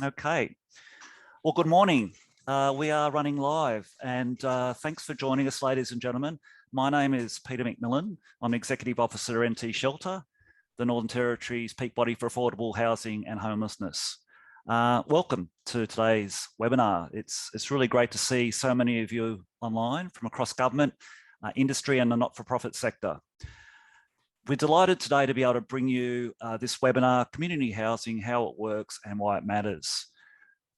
Okay. Well, good morning. We are running live and thanks for joining us, ladies and gentlemen. My name is Peter McMillan. I'm Executive Officer NT Shelter, the Northern Territory's peak body for affordable housing and homelessness. Welcome to today's webinar. It's really great to see so many of you online from across government, industry and the not-for-profit sector. We're delighted today to be able to bring you this webinar, Community Housing, How It Works and Why It Matters.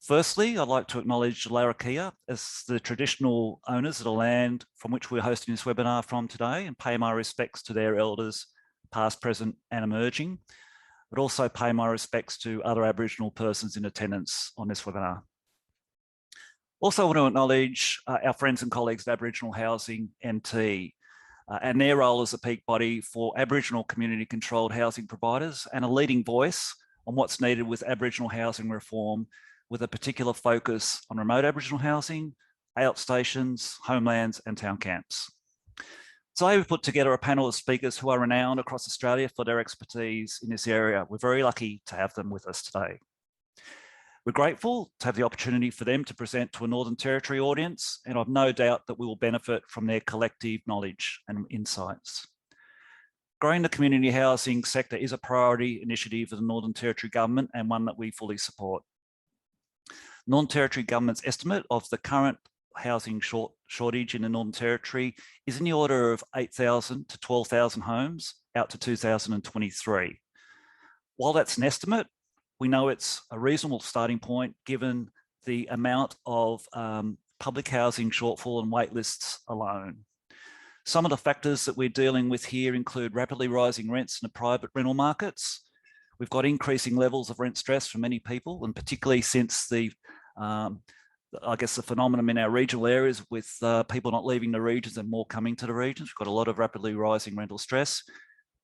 Firstly, I'd like to acknowledge the Larrakia as the traditional owners of the land from which we're hosting this webinar from today, and pay my respects to their elders, past, present and emerging, but also pay my respects to other Aboriginal persons in attendance on this webinar. Also want to acknowledge our friends and colleagues at Aboriginal Housing NT and their role as a peak body for Aboriginal community controlled housing providers and a leading voice on what's needed with Aboriginal housing reform, with a particular focus on remote Aboriginal housing, outstations, homelands and town camps. Today we've put together a panel of speakers who are renowned across Australia for their expertise in this area. We're very lucky to have them with us today. We're grateful to have the opportunity for them to present to a Northern Territory audience, and I've no doubt that we will benefit from their collective knowledge and insights. Growing the community housing sector is a priority initiative of the Northern Territory Government and one that we fully support. Northern Territory Government's estimate of the current housing shortage in the Northern Territory is in the order of 8,000 to 12,000 homes out to 2023. While that's an estimate, we know it's a reasonable starting point given the amount of public housing shortfall and wait lists alone. Some of the factors that we're dealing with here include rapidly rising rents in the private rental markets. We've got increasing levels of rent stress for many people, and particularly since the phenomenon in our regional areas with people not leaving the regions and more coming to the regions. We've got a lot of rapidly rising rental stress.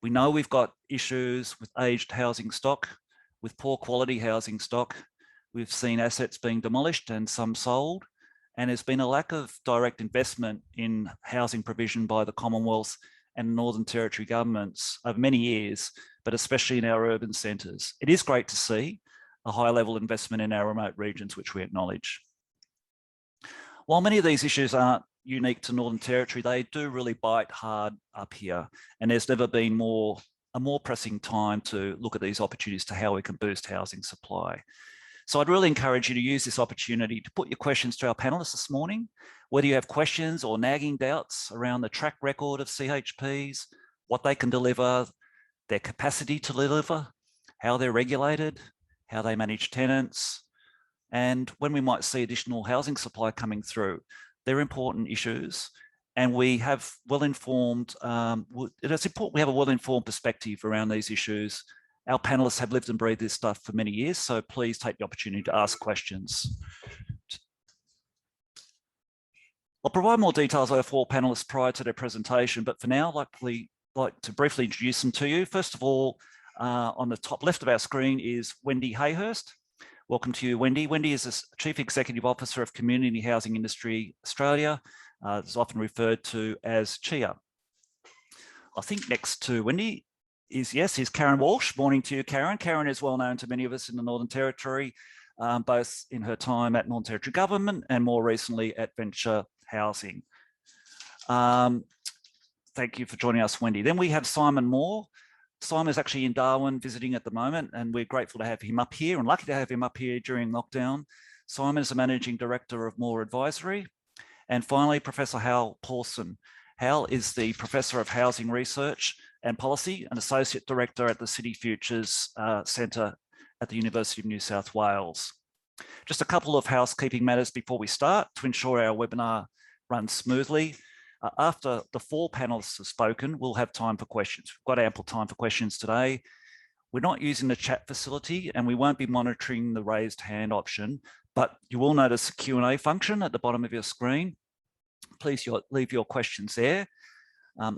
We know we've got issues with aged housing stock, with poor quality housing stock. We've seen assets being demolished and some sold, and there's been a lack of direct investment in housing provision by the Commonwealth and Northern Territory governments over many years, but especially in our urban centres. It is great to see a high level of investment in our remote regions, which we acknowledge. While many of these issues aren't unique to Northern Territory, they do really bite hard up here, and there's never been a more pressing time to look at these opportunities to how we can boost housing supply. So I'd really encourage you to use this opportunity to put your questions to our panelists this morning, whether you have questions or nagging doubts around the track record of CHPs, what they can deliver, their capacity to deliver, how they're regulated, how they manage tenants, and when we might see additional housing supply coming through. They're important issues. And we have well-informed, it's important we have a well-informed perspective around these issues. Our panelists have lived and breathed this stuff for many years, so please take the opportunity to ask questions. I'll provide more details of our four panelists prior to their presentation, but for now, I'd like to briefly introduce them to you. First of all, on the top left of our screen is Wendy Hayhurst. Welcome to you, Wendy. Wendy is the Chief Executive Officer of Community Housing Industry Australia. It's often referred to as CHIA. I think next to Wendy is Karen Walsh. Morning to you, Karen. Karen is well known to many of us in the Northern Territory, both in her time at Northern Territory Government and more recently at Venture Housing. Thank you for joining us, Wendy. Then we have Simon Moore. Simon is actually in Darwin visiting at the moment, and we're grateful to have him up here and lucky to have him up here during lockdown. Simon is the Managing Director of Moore Advisory. And finally, Professor Pawson. Hal is the Professor of Housing Research and Policy and Associate Director at the City Futures Centre at the University of New South Wales. Just a couple of housekeeping matters before we start to ensure our webinar runs smoothly. After the four panelists have spoken, we'll have time for questions. We've got ample time for questions today. We're not using the chat facility and we won't be monitoring the raised hand option, but you will notice a Q&A function at the bottom of your screen. Please leave your questions there.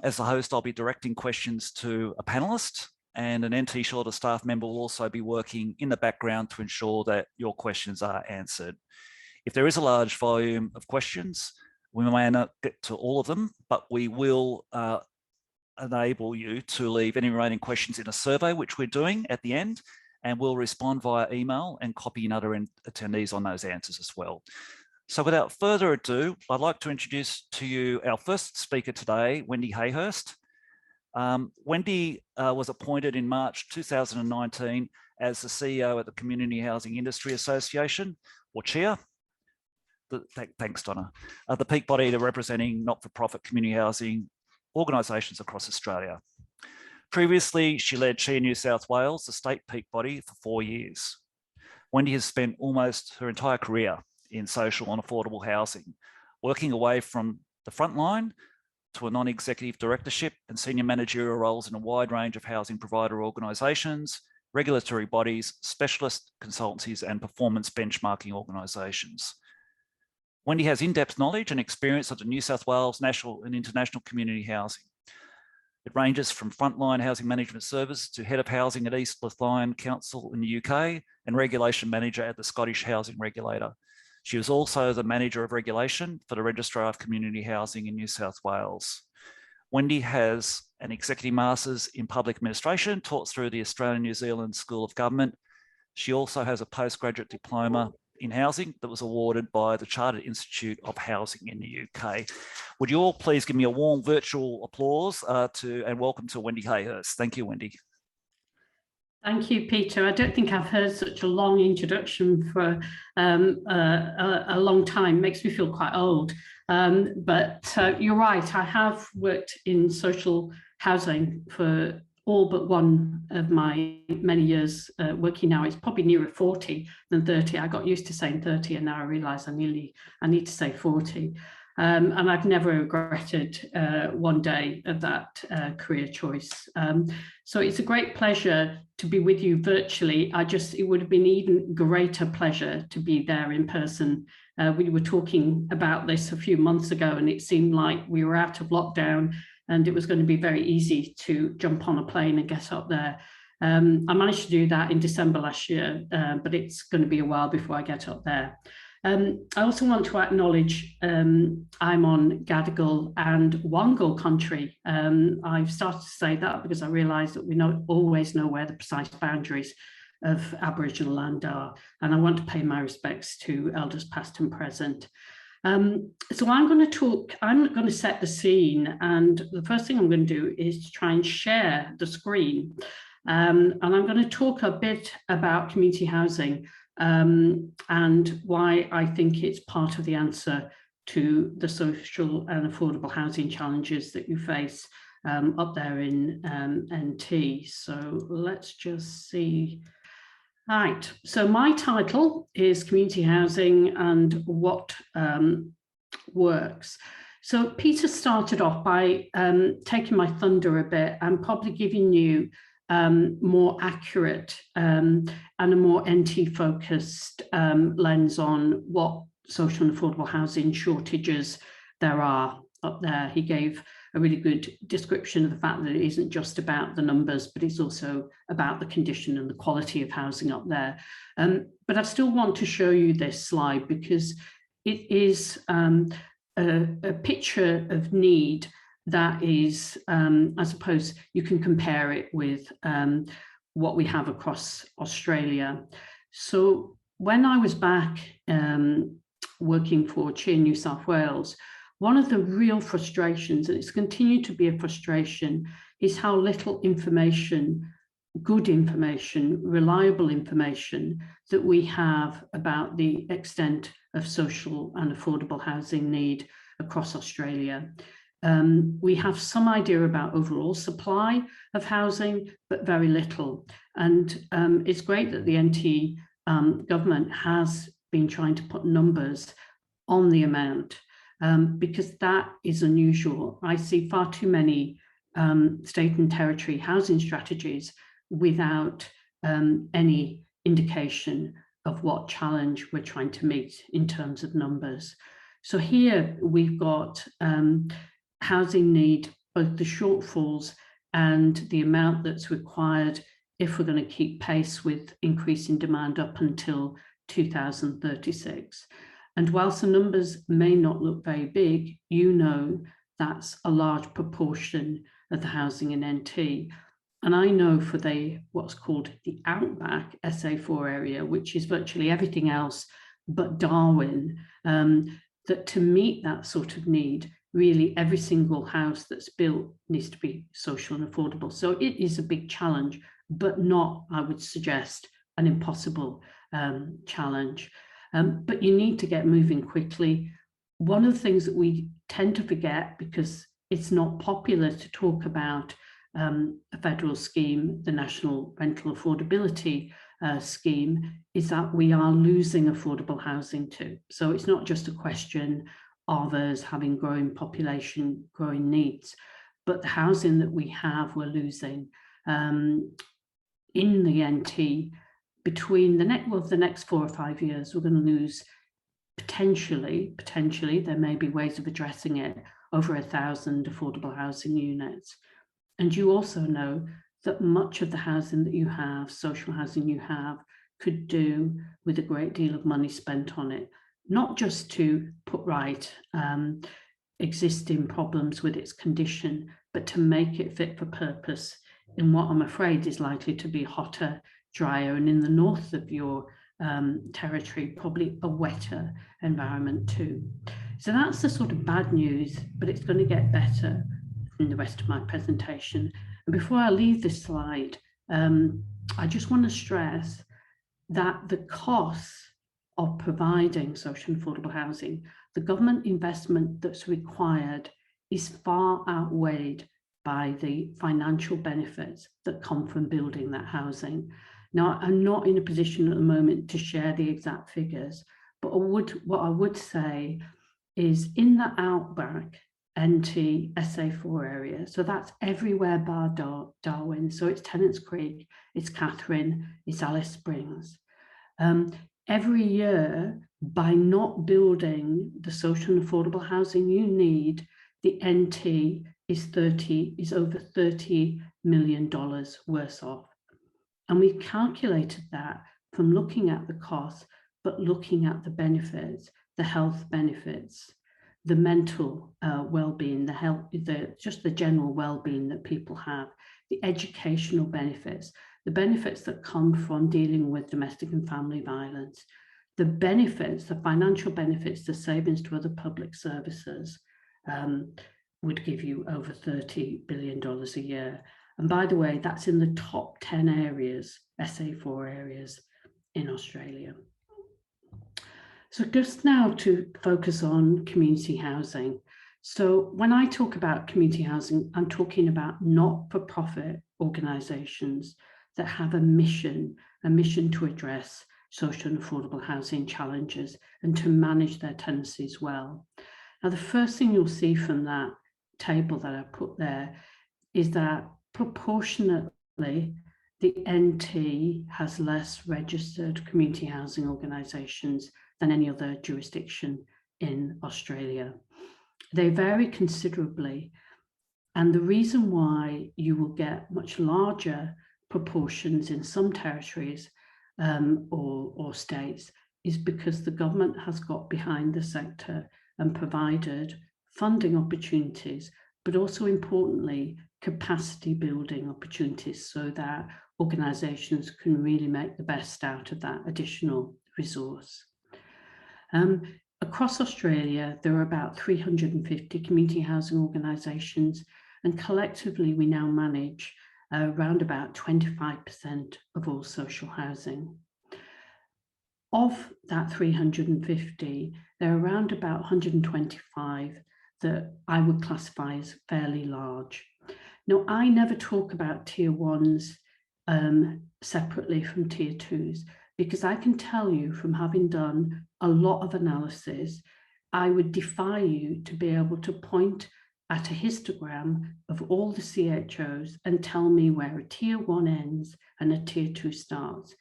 As the host, I'll be directing questions to a panelist, and an NT Shelter staff member will also be working in the background to ensure that your questions are answered. If there is a large volume of questions, we may not get to all of them, but we will enable you to leave any remaining questions in a survey, which we're doing at the end, and we'll respond via email and copy other attendees on those answers as well. So without further ado, I'd like to introduce to you our first speaker today, Wendy Hayhurst. Wendy was appointed in March 2019 as the CEO at the Community Housing Industry Association, or CHEA. Thanks, Donna. The peak body representing not-for-profit community housing organisations across Australia. Previously, she led CHEA New South Wales, the state peak body, for 4 years. Wendy has spent almost her entire career in social and affordable housing, working away from the front line to a non-executive directorship and senior managerial roles in a wide range of housing provider organisations, regulatory bodies, specialist consultancies, and performance benchmarking organisations. Wendy has in-depth knowledge and experience of the New South Wales national and international community housing. It ranges from frontline housing management service to head of housing at East Lothian Council in the UK and regulation manager at the Scottish Housing Regulator. She was also the Manager of Regulation for the Registrar of Community Housing in New South Wales. Wendy has an Executive Masters in Public Administration taught through the Australian New Zealand School of Government. She also has a postgraduate diploma in housing that was awarded by the Chartered Institute of Housing in the UK. Would you all please give me a warm virtual applause and welcome to Wendy Hayhurst. Thank you, Wendy. Thank you, Peter. I don't think I've heard such a long introduction for a long time. Makes me feel quite old. But you're right, I have worked in social housing for all but one of my many years working now. It's probably nearer 40 than 30. I got used to saying 30 and now I realise I need to say 40. And I've never regretted one day of that career choice. So it's a great pleasure to be with you virtually. It would have been even greater pleasure to be there in person. We were talking about this a few months ago and it seemed like we were out of lockdown and it was going to be very easy to jump on a plane and get up there. I managed to do that in December last year, but it's going to be a while before I get up there. I also want to acknowledge I'm on Gadigal and Wangal country. I've started to say that because I realise that we don't always know where the precise boundaries of Aboriginal land are, and I want to pay my respects to elders past and present. So I'm going to set the scene, and the first thing I'm going to do is to try and share the screen. And I'm going to talk a bit about community housing and why I think it's part of the answer to the social and affordable housing challenges that you face up there in NT. So let's just see. Right, so my title is Community Housing and What Works. So Peter started off by taking my thunder a bit and probably giving you more accurate and a more NT focused lens on what social and affordable housing shortages there are up there. He gave a really good description of the fact that it isn't just about the numbers, but it's also about the condition and the quality of housing up there. But I still want to show you this slide because it is a picture of need that is, I suppose you can compare it with what we have across Australia. So when I was back working for CHEA New South Wales, one of the real frustrations, and it's continued to be a frustration, is how little information, good information, reliable information that we have about the extent of social and affordable housing need across Australia. We have some idea about overall supply of housing, but very little. And it's great that the NT government has been trying to put numbers on the amount because that is unusual. I see far too many state and territory housing strategies without any indication of what challenge we're trying to meet in terms of numbers. So here we've got housing need, both the shortfalls and the amount that's required if we're going to keep pace with increasing demand up until 2036. And whilst the numbers may not look very big, you know that's a large proportion of the housing in NT. And I know for what's called the Outback SA4 area, which is virtually everything else but Darwin, that to meet that sort of need, really every single house that's built needs to be social and affordable. So it is a big challenge, but not, I would suggest, an impossible challenge. But you need to get moving quickly. One of the things that we tend to forget, because it's not popular to talk about a federal scheme, the National Rental Affordability scheme, is that we are losing affordable housing too. So it's not just a question of us having growing population, growing needs, but the housing that we have, we're losing. In the NT, between the next 4 or 5 years, we're going to lose potentially, there may be ways of addressing it, over 1,000 affordable housing units. And you also know that much of the housing that you have, social housing you have, could do with a great deal of money spent on it, not just to put right existing problems with its condition, but to make it fit for purpose in what I'm afraid is likely to be hotter, drier, and in the north of your territory, probably a wetter environment too. So that's the sort of bad news, but it's going to get better in the rest of my presentation. And before I leave this slide, I just want to stress that the costs of providing social and affordable housing, the government investment that's required is far outweighed by the financial benefits that come from building that housing. Now, I'm not in a position at the moment to share the exact figures, but what I would say is in the Outback NT SA4 area, so that's everywhere bar Darwin, so it's Tennants Creek, it's Catherine, it's Alice Springs. Every year, by not building the social and affordable housing you need, the NT is over $30 million worse off. And we've calculated that from looking at the cost, but looking at the benefits, the health benefits, the mental well-being, just the general well-being that people have, the educational benefits, the benefits that come from dealing with domestic and family violence, the benefits, the financial benefits, the savings to other public services would give you over $30 billion a year. And by the way, that's in the top 10 areas, SA4 areas in Australia. So just now to focus on community housing. So when I talk about community housing, I'm talking about not-for-profit organisations that have a mission to address social and affordable housing challenges and to manage their tenancies well. Now, the first thing you'll see from that table that I put there is that proportionately, the NT has less registered community housing organisations than any other jurisdiction in Australia. They vary considerably, and the reason why you will get much larger proportions in some territories or states is because the government has got behind the sector and provided funding opportunities, but also importantly, capacity building opportunities so that organisations can really make the best out of that additional resource. Across Australia, there are about 350 community housing organisations, and collectively we now manage around about 25% of all social housing. Of that 350, there are around about 125 that I would classify as fairly large. Now, I never talk about tier ones separately from tier twos, because I can tell you from having done a lot of analysis, I would defy you to be able to point at a histogram of all the CHOs and tell me where a tier one ends and a tier two starts.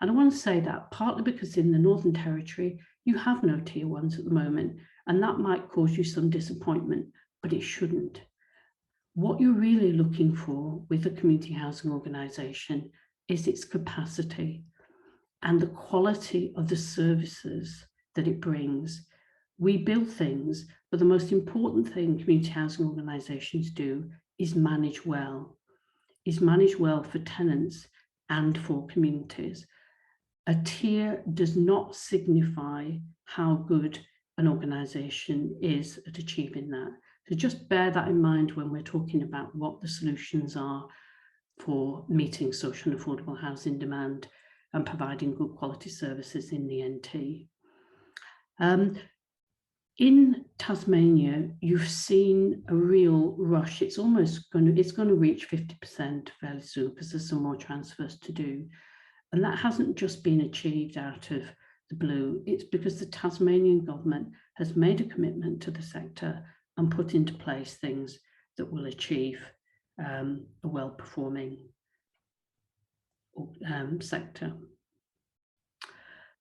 And I want to say that partly because in the Northern Territory, you have no tier ones at the moment, and that might cause you some disappointment, but it shouldn't. What you're really looking for with a community housing organisation is its capacity and the quality of the services that it brings. We build things, but the most important thing community housing organisations do is manage well. is managed well for tenants and for communities. A tier does not signify how good an organisation is at achieving that. So just bear that in mind when we're talking about what the solutions are for meeting social and affordable housing demand and providing good quality services in the NT. In Tasmania, you've seen a real rush. It's going to reach 50% fairly soon because there's some more transfers to do. And that hasn't just been achieved out of the blue. It's because the Tasmanian government has made a commitment to the sector and put into place things that will achieve a well-performing sector.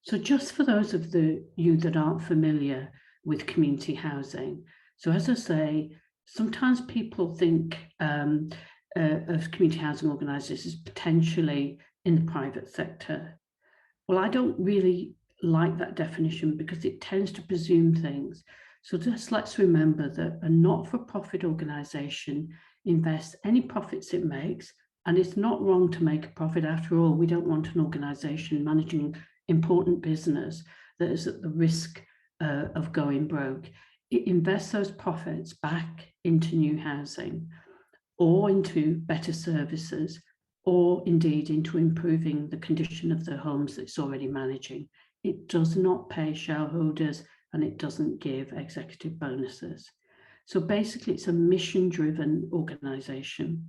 So just for those of you that aren't familiar with community housing, so as I say, sometimes people think of community housing organisations potentially in the private sector. Well, I don't really like that definition because it tends to presume things. So just let's remember that a not-for-profit organisation invests any profits it makes, and it's not wrong to make a profit. After all, we don't want an organisation managing important business that is at the risk of going broke. It invests those profits back into new housing or into better services, or indeed into improving the condition of the homes that it's already managing. It does not pay shareholders and it doesn't give executive bonuses. So basically it's a mission-driven organisation.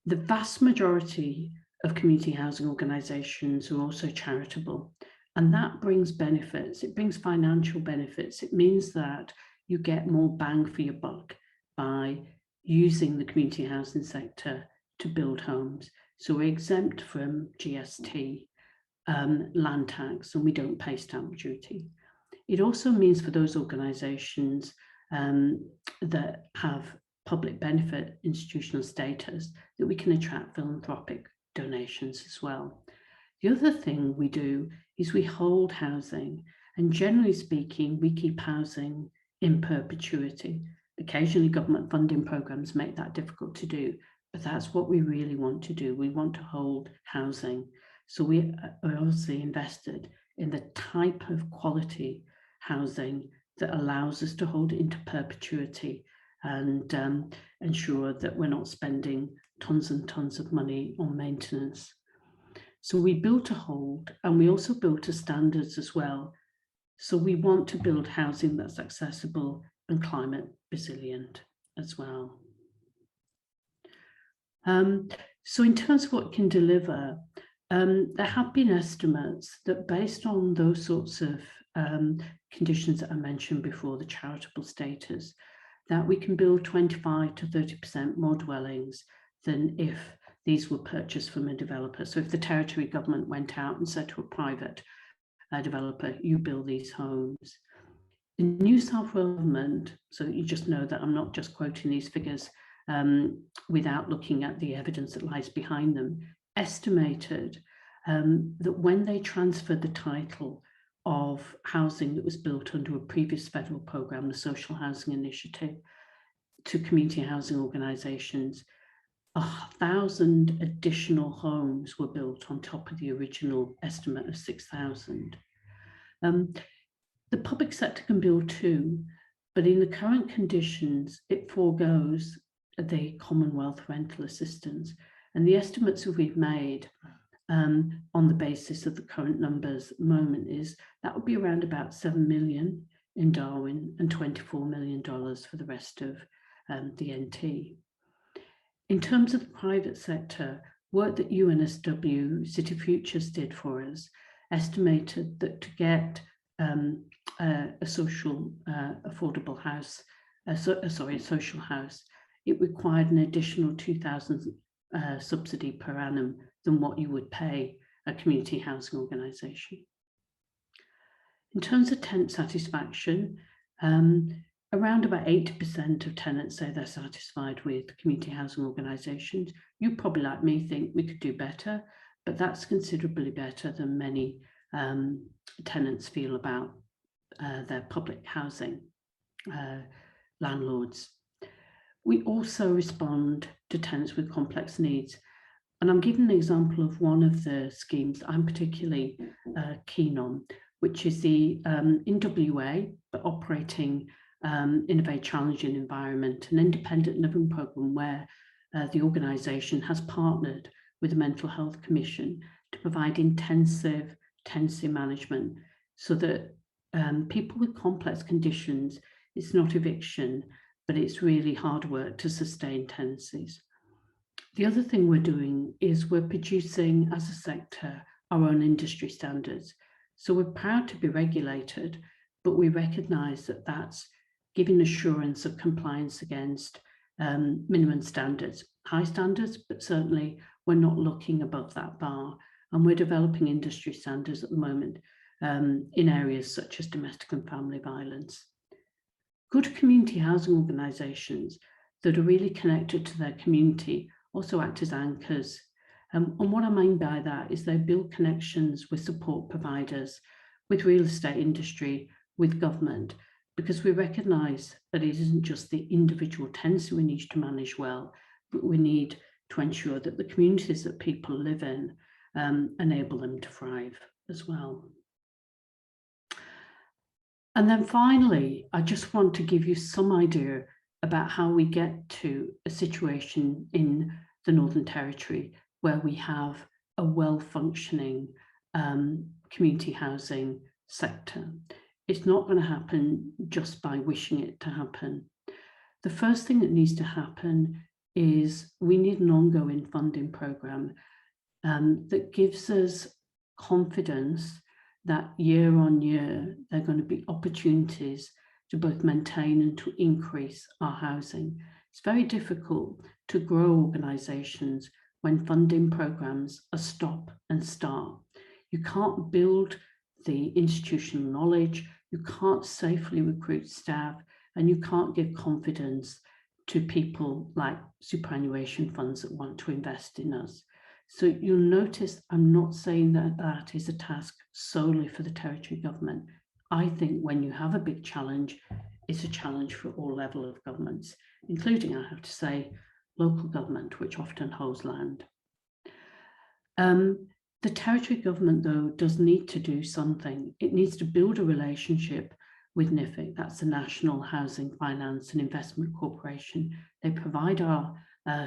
The vast majority of community housing organisations are also charitable, and that brings benefits. It brings financial benefits. It means that you get more bang for your buck by using the community housing sector to build homes. So we're exempt from GST, land tax, and we don't pay stamp duty. It also means for those organisations that have public benefit institutional status that we can attract philanthropic donations as well. The other thing we do is we hold housing, and generally speaking, we keep housing in perpetuity. Occasionally government funding programs make that difficult to do, but that's what we really want to do. We want to hold housing. So we are obviously invested in the type of quality housing that allows us to hold it into perpetuity and ensure that we're not spending tons and tons of money on maintenance. So we built to hold, and we also built to standards as well. So we want to build housing that's accessible and climate resilient as well. So in terms of what it can deliver, there have been estimates that based on those sorts of conditions that I mentioned before, the charitable status, that we can build 25 to 30% more dwellings than if these were purchased from a developer. So if the territory government went out and said to a private developer, you build these homes. The New South Wales government, so you just know that I'm not just quoting these figures without looking at the evidence that lies behind them, estimated that when they transferred the title of housing that was built under a previous federal programme, the Social Housing Initiative, to community housing organisations, 1,000 additional homes were built on top of the original estimate of 6,000. The public sector can build too, but in the current conditions, it forgoes the Commonwealth rental assistance. And the estimates that we've made on the basis of the current numbers at the moment is that would be around about 7 million in Darwin and $24 million for the rest of the NT. In terms of the private sector, work that UNSW City Futures did for us estimated that to get a social affordable house, a social house, it required an additional 2,000 subsidy per annum than what you would pay a community housing organisation. In terms of tenant satisfaction, around about 80% of tenants say they're satisfied with community housing organisations. You probably, like me, think we could do better, but that's considerably better than many tenants feel about their public housing landlords. We also respond to tenants with complex needs. And I'm giving an example of one of the schemes I'm particularly keen on, which is the in WA, but operating in a very challenging environment, an independent living programme where the organisation has partnered with the Mental Health Commission to provide intensive tenancy management so that people with complex conditions, it's not eviction, but it's really hard work to sustain tenancies. The other thing we're doing is we're producing, as a sector, our own industry standards. So we're proud to be regulated, but we recognise that that's giving assurance of compliance against minimum standards, high standards, but certainly we're not looking above that bar. And we're developing industry standards at the moment in areas such as domestic and family violence. Good community housing organisations that are really connected to their community also act as anchors. And what I mean by that is they build connections with support providers, with real estate industry, with government, because we recognise that it isn't just the individual tenancy we need to manage well, but we need to ensure that the communities that people live in enable them to thrive as well. And then finally, I just want to give you some idea about how we get to a situation in the Northern Territory where we have a well-functioning community housing sector. It's not going to happen just by wishing it to happen. The first thing that needs to happen is we need an ongoing funding programme that gives us confidence that year on year, there are going to be opportunities to both maintain and to increase our housing. It's very difficult to grow organisations when funding programmes are stop and start. You can't build the institutional knowledge, you can't safely recruit staff, and you can't give confidence to people like superannuation funds that want to invest in us. So you'll notice I'm not saying that that is a task solely for the territory government. I think when you have a big challenge, it's a challenge for all levels of governments, including, I have to say, local government, which often holds land. The territory government, though, does need to do something. It needs to build a relationship with NIFIC, that's the National Housing Finance and Investment Corporation. They provide our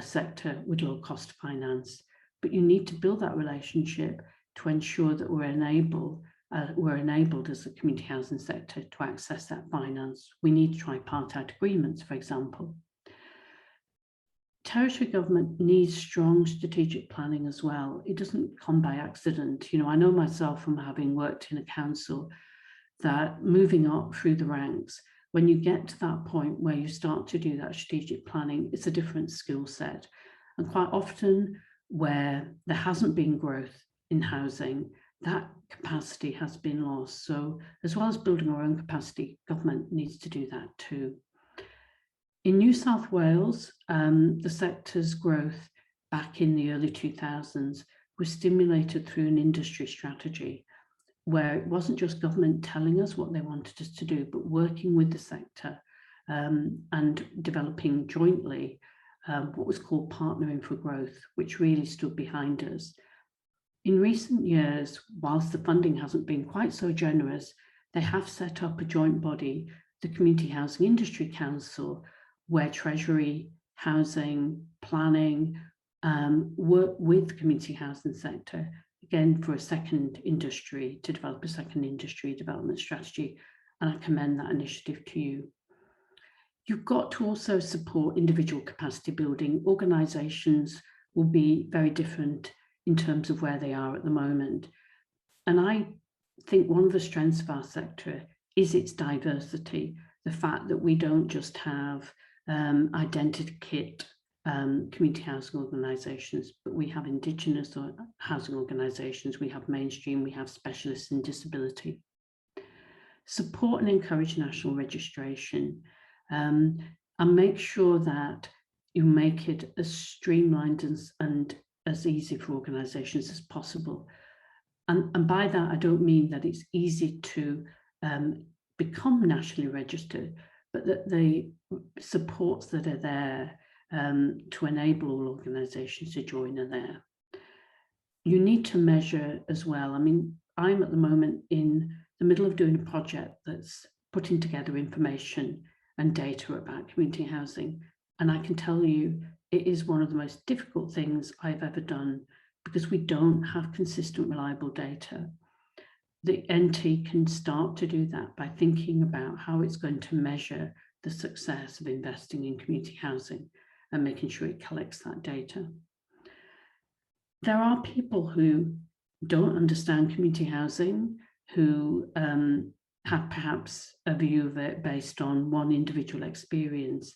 sector with low cost finance, but you need to build that relationship to ensure that we're enabled as a community housing sector to access that finance. We need tripartite agreements, for example. Territory government needs strong strategic planning as well. It doesn't come by accident. You know, I know myself from having worked in a council that moving up through the ranks, when you get to that point where you start to do that strategic planning, it's a different skill set. And quite often where there hasn't been growth in housing, that capacity has been lost. So as well as building our own capacity, government needs to do that too. In New South Wales, the sector's growth back in the early 2000s was stimulated through an industry strategy where it wasn't just government telling us what they wanted us to do, but working with the sector and developing jointly what was called Partnering for Growth, which really stood behind us. In recent years, whilst the funding hasn't been quite so generous, they have set up a joint body, the Community Housing Industry Council, where Treasury, housing, planning work with the community housing sector, again, for a second industry, to develop a second industry development strategy. And I commend that initiative to you. You've got to also support individual capacity building. Organisations will be very different in terms of where they are at the moment. And I think one of the strengths of our sector is its diversity, the fact that we don't just have identikit community housing organisations, but we have Indigenous housing organisations, we have mainstream, we have specialists in disability. Support and encourage national registration and make sure that you make it as streamlined and as easy for organisations as possible. And by that, I don't mean that it's easy to become nationally registered, but that the supports that are there to enable all organisations to join are there. You need to measure as well. I mean, I'm at the moment in the middle of doing a project that's putting together information and data about community housing. And I can tell you, it is one of the most difficult things I've ever done because we don't have consistent, reliable data. The NT can start to do that by thinking about how it's going to measure the success of investing in community housing and making sure it collects that data. There are people who don't understand community housing, who have perhaps a view of it based on one individual experience.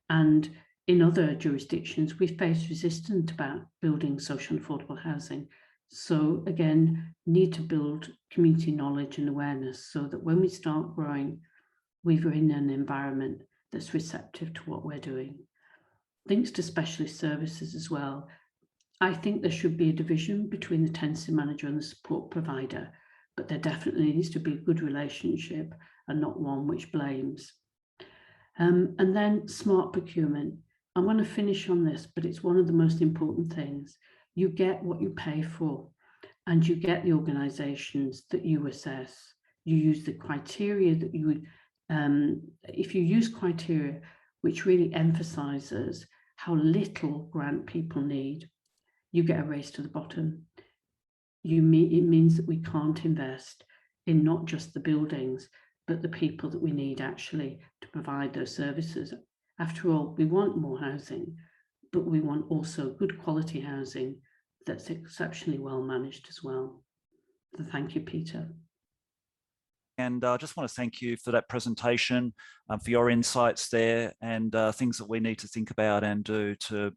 And in other jurisdictions, we face resistance about building social and affordable housing. So again, need to build community knowledge and awareness so that when we start growing, we're in an environment that's receptive to what we're doing. Links to specialist services as well. I think there should be a division between the tenancy manager and the support provider, but there definitely needs to be a good relationship and not one which blames. And then smart procurement. I want to finish on this, but it's one of the most important things. You get what you pay for, and you get the organisations that you assess. You use the criteria that you would, if you use criteria which really emphasises how little grant people need, you get a race to the bottom. It means that we can't invest in not just the buildings, but the people that we need actually to provide those services. After all, we want more housing, but we want also good quality housing that's exceptionally well managed as well. So thank you, Peter. And I just want to thank you for that presentation, for your insights there, and things that we need to think about and do to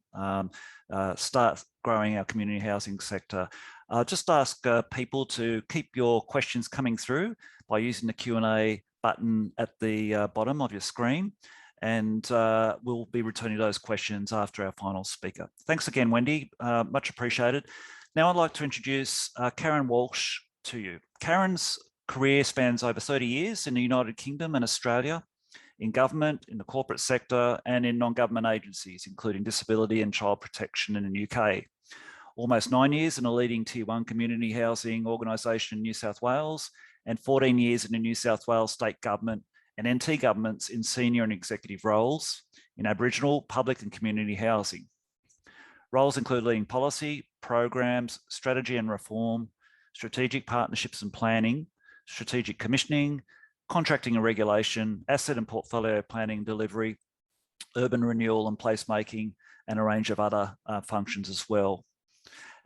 start growing our community housing sector. Just ask people to keep your questions coming through by using the Q&A button at the bottom of your screen, and we'll be returning those questions after our final speaker. Thanks again, Wendy, much appreciated. Now I'd like to introduce Karen Walsh to you. Karen's career spans over 30 years in the United Kingdom and Australia, in government, in the corporate sector, and in non-government agencies, including disability and child protection in the UK. Almost 9 years in a leading Tier 1 community housing organisation in New South Wales, and 14 years in the New South Wales state government and NT governments in senior and executive roles in Aboriginal, public and community housing. Roles include leading policy, programs, strategy and reform, strategic partnerships and planning, strategic commissioning, contracting and regulation, asset and portfolio planning and delivery, urban renewal and placemaking, and a range of other functions as well.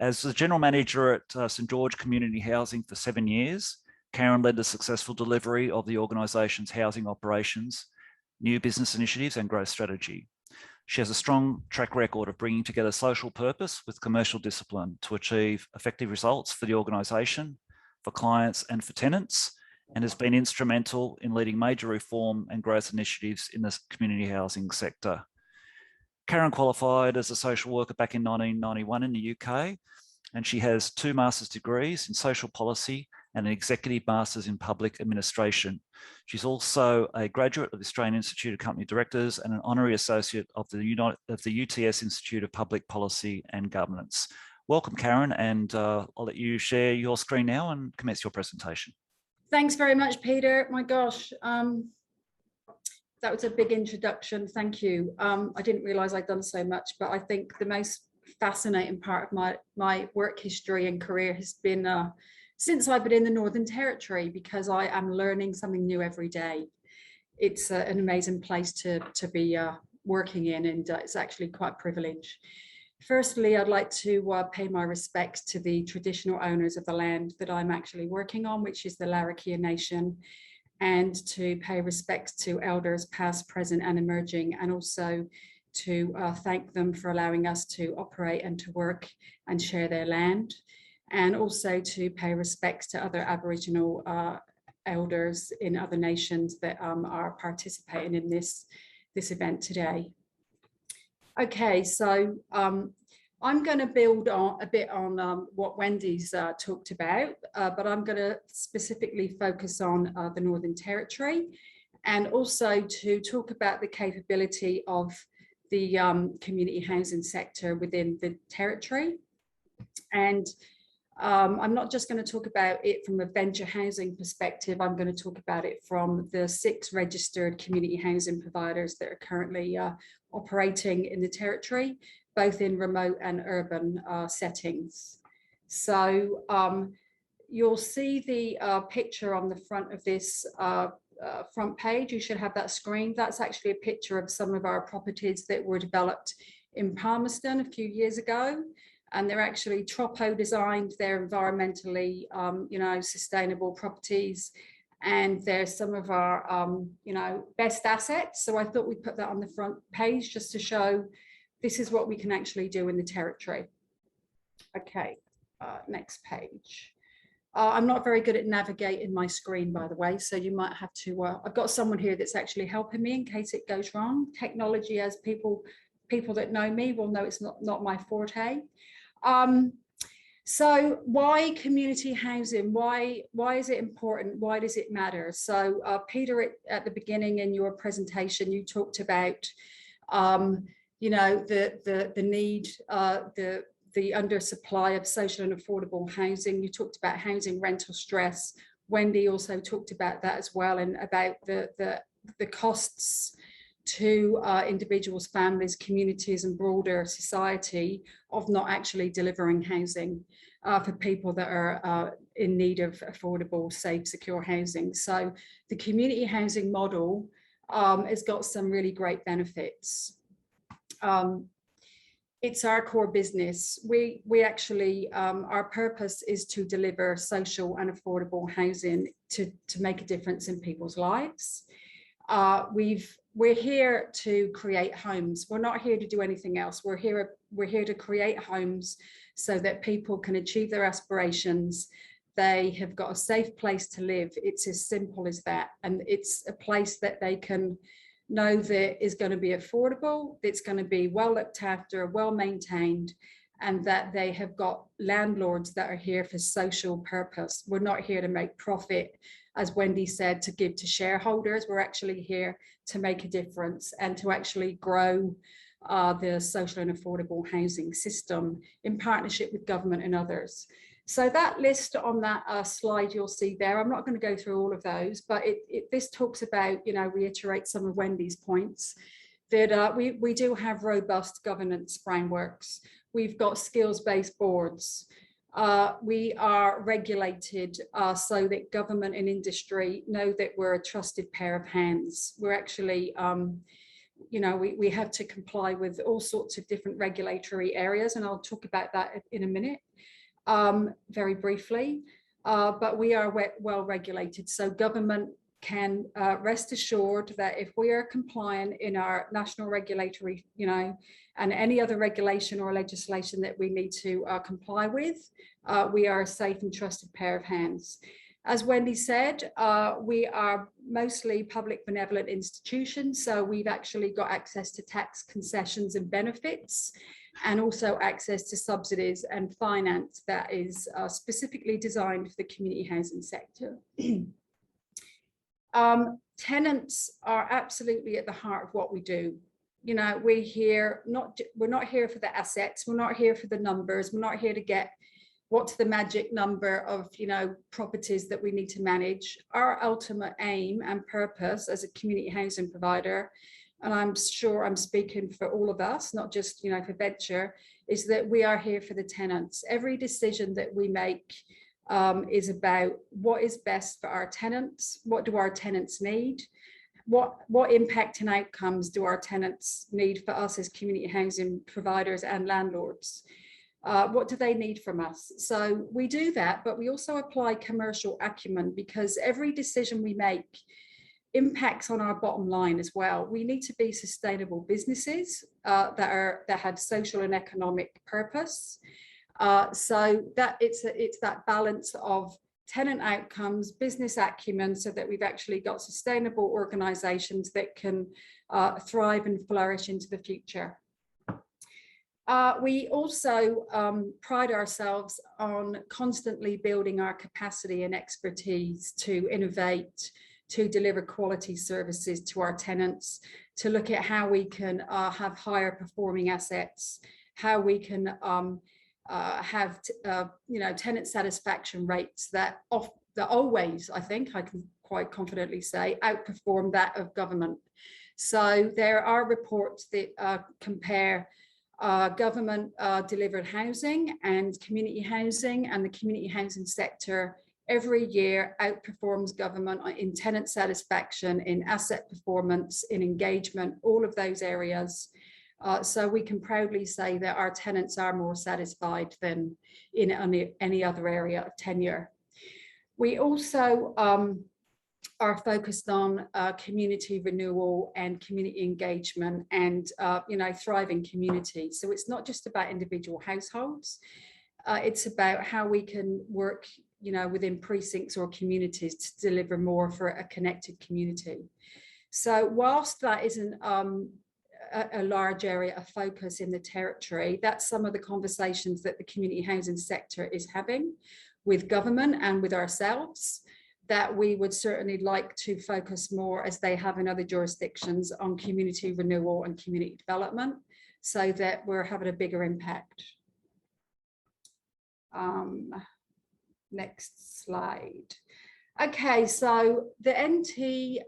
As the General Manager at St George Community Housing for 7 years, Karen led the successful delivery of the organisation's housing operations, new business initiatives and growth strategy. She has a strong track record of bringing together social purpose with commercial discipline to achieve effective results for the organisation, for clients and for tenants, and has been instrumental in leading major reform and growth initiatives in the community housing sector. Karen qualified as a social worker back in 1991 in the UK, and she has 2 master's degrees in social policy and an executive master's in public administration. She's also a graduate of the Australian Institute of Company Directors and an honorary associate of the UTS Institute of Public Policy and Governance. Welcome, Karen, and I'll let you share your screen now and commence your presentation. Thanks very much, Peter. My gosh, that was a big introduction. Thank you. I didn't realise I'd done so much, but I think the most fascinating part of my work history and career has been since I've been in the Northern Territory, because I am learning something new every day. It's an amazing place to be working in, and it's actually quite a privilege. Firstly, I'd like to pay my respects to the traditional owners of the land that I'm actually working on, which is the Larrakia Nation, and to pay respects to elders past, present and emerging, and also to thank them for allowing us to operate and to work and share their land, and also to pay respects to other Aboriginal elders in other nations that are participating in this event today. Okay, so I'm going to build on a bit on what Wendy's talked about, but I'm going to specifically focus on the Northern Territory, and also to talk about the capability of the community housing sector within the territory. And I'm not just going to talk about it from a venture housing perspective. I'm going to talk about it from the 6 registered community housing providers that are currently operating in the territory, both in remote and urban settings. So you'll see the picture on the front of this front page. You should have that screen. That's actually a picture of some of our properties that were developed in Palmerston a few years ago. And they're actually Tropo designed, they're environmentally, sustainable properties. And they're some of our, best assets. So I thought we'd put that on the front page just to show this is what we can actually do in the territory. Okay, next page. I'm not very good at navigating my screen, by the way, so you might have to, I've got someone here that's actually helping me in case it goes wrong. Technology, as people that know me will know, it's not my forte. So why community housing? Why is it important? Why does it matter? So Peter, at the beginning in your presentation, you talked about, the need, the undersupply of social and affordable housing. You talked about housing rental stress. Wendy also talked about that as well, and about the costs to individuals, families, communities, and broader society of not actually delivering housing for people that are in need of affordable, safe, secure housing. So the community housing model has got some really great benefits. It's our core business. We actually, our purpose is to deliver social and affordable housing to make a difference in people's lives. We're here to create homes. We're not here to do anything else. We're here to create homes so that people can achieve their aspirations. They have got a safe place to live. It's as simple as that. And it's a place that they can know that is going to be affordable, it's going to be well looked after, well maintained, and that they have got landlords that are here for social purpose. We're not here to make profit, as Wendy said, to give to shareholders. We're actually here to make a difference and to actually grow the social and affordable housing system in partnership with government and others. So that list on that slide you'll see there, I'm not going to go through all of those, but this talks about, reiterate some of Wendy's points, that we do have robust governance frameworks. We've got skills-based boards. We are regulated so that government and industry know that we're a trusted pair of hands. We're actually, we have to comply with all sorts of different regulatory areas, and I'll talk about that in a minute. Very briefly, but we are well regulated. So government can rest assured that if we are compliant in our national regulatory, and any other regulation or legislation that we need to comply with, we are a safe and trusted pair of hands. As Wendy said, we are mostly public benevolent institutions. So we've actually got access to tax concessions and benefits, and also access to subsidies and finance that is specifically designed for the community housing sector. Tenants are absolutely at the heart of what we do. We're not here for the assets, we're not here for the numbers, we're not here to get what's the magic number of properties that we need to manage. Our ultimate aim and purpose as a community housing provider, and I'm sure I'm speaking for all of us, not just for venture, is that we are here for the tenants. Every decision that we make is about what is best for our tenants. What do our tenants need? What impact and outcomes do our tenants need for us as community housing providers and landlords? What do they need from us? So we do that, but we also apply commercial acumen, because every decision we make impacts on our bottom line as well. We need to be sustainable businesses that have social and economic purpose. So that it's that balance of tenant outcomes, business acumen, so that we've actually got sustainable organizations that can thrive and flourish into the future. We also pride ourselves on constantly building our capacity and expertise to innovate, to deliver quality services to our tenants, to look at how we can have higher performing assets, how we can have tenant satisfaction rates that always, I think I can quite confidently say, outperform that of government. So there are reports that compare government delivered housing and community housing, and the community housing sector every year outperforms government in tenant satisfaction, in asset performance, in engagement, all of those areas. So we can proudly say that our tenants are more satisfied than in any other area of tenure. We also are focused on community renewal and community engagement and thriving communities. So it's not just about individual households. It's about how we can work within precincts or communities to deliver more for a connected community. So whilst that isn't a large area of focus in the territory, that's some of the conversations that the community housing sector is having with government and with ourselves, that we would certainly like to focus more, as they have in other jurisdictions, on community renewal and community development, so that we're having a bigger impact. Next slide. Okay, so the NT,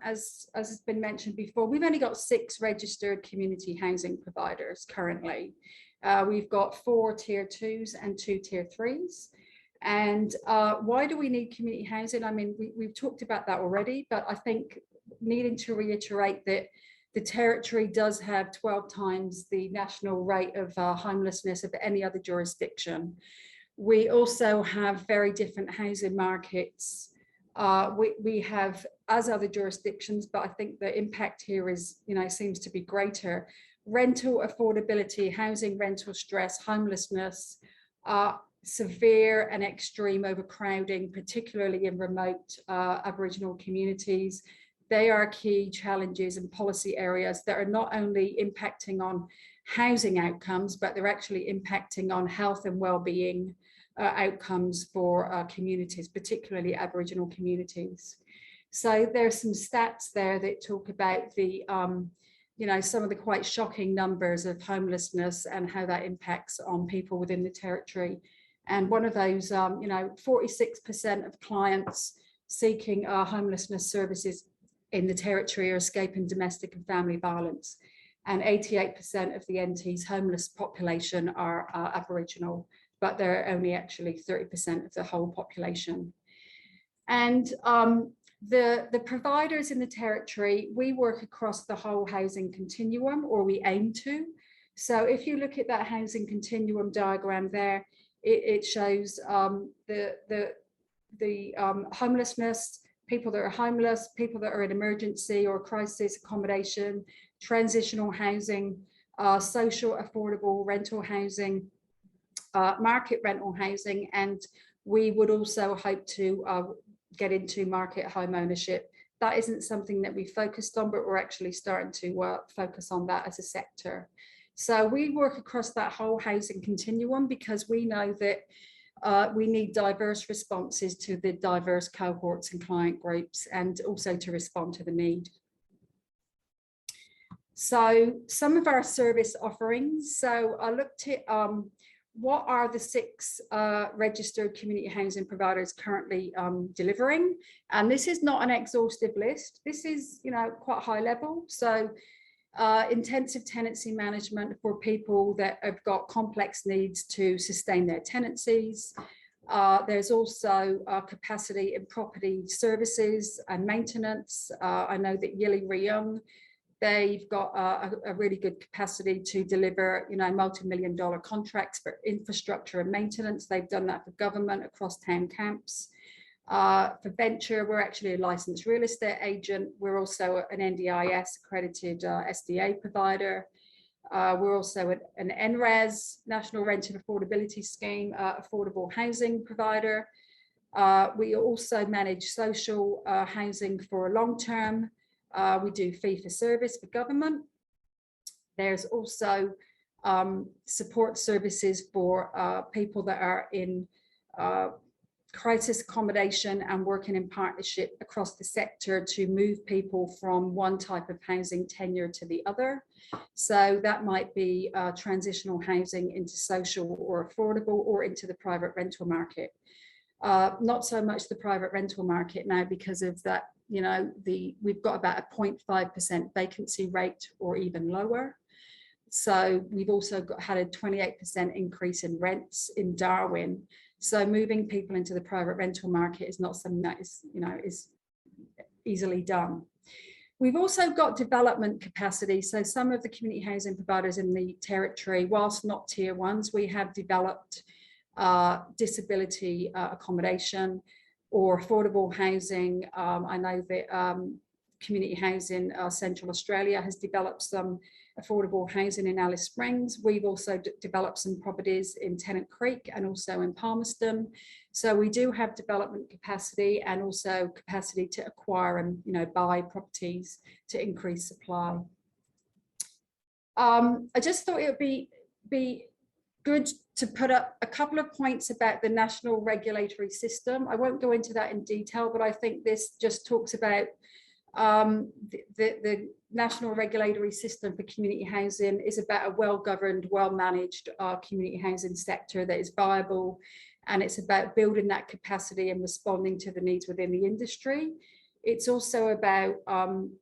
as has been mentioned before, we've only got 6 registered community housing providers currently. We've got 4 tier 2s and 2 tier 3s. And why do we need community housing? I mean, we've talked about that already, but I think needing to reiterate that the territory does have 12 times the national rate of homelessness of any other jurisdiction. We also have very different housing markets. We have, as other jurisdictions, but I think the impact here is, seems to be greater. Rental affordability, housing rental stress, homelessness, severe and extreme overcrowding, particularly in remote Aboriginal communities. They are key challenges and policy areas that are not only impacting on housing outcomes, but they're actually impacting on health and well-being outcomes for communities, particularly Aboriginal communities. So there's some stats there that talk about the, some of the quite shocking numbers of homelessness and how that impacts on people within the territory. And one of those, 46% of clients seeking homelessness services in the territory are escaping domestic and family violence. And 88% of the NT's homeless population are Aboriginal, but they're only actually 30% of the whole population. And the providers in the territory, we work across the whole housing continuum, or we aim to. So if you look at that housing continuum diagram there, it shows the homelessness, people that are homeless, people that are in emergency or crisis accommodation, transitional housing, social affordable rental housing, market rental housing, and we would also hope to get into market home ownership. That isn't something that we focused on, but we're actually starting to focus on that as a sector. So we work across that whole housing continuum because we know that we need diverse responses to the diverse cohorts and client groups, and also to respond to the need. So some of our service offerings. So I looked at what are the 6 registered community housing providers currently delivering? And this is not an exhaustive list. This is, quite high level. So intensive tenancy management for people that have got complex needs to sustain their tenancies. There's also capacity in property services and maintenance. I know that Yili Rayong, they've got a really good capacity to deliver, multi-million-dollar contracts for infrastructure and maintenance. They've done that for government across town camps. For venture, we're actually a licensed real estate agent. We're also an NDIS accredited SDA provider. We're also an NRES, National Rent and Affordability Scheme, affordable housing provider. We also manage social housing for long-term. We do fee for service for government. There's also support services for people that are in crisis accommodation and working in partnership across the sector to move people from one type of housing tenure to the other. So that might be transitional housing into social or affordable, or into the private rental market. Not so much the private rental market now, because of that, you know, we've got about a 0.5% vacancy rate or even lower. So we've also had a 28% increase in rents in Darwin. So moving people into the private rental market is not something that is, you know, is easily done. We've also got development capacity. So some of the community housing providers in the territory, whilst not tier ones, we have developed disability accommodation or affordable housing. I know that Community Housing Central Australia has developed some affordable housing in Alice Springs. We've also developed some properties in Tennant Creek and also in Palmerston. So we do have development capacity and also capacity to acquire and, you know, buy properties to increase supply. I just thought it would be good to put up a couple of points about the national regulatory system. I won't go into that in detail, but I think this just talks about the national regulatory system for community housing is about a well-governed, well-managed community housing sector that is viable, and it's about building that capacity and responding to the needs within the industry. It's also about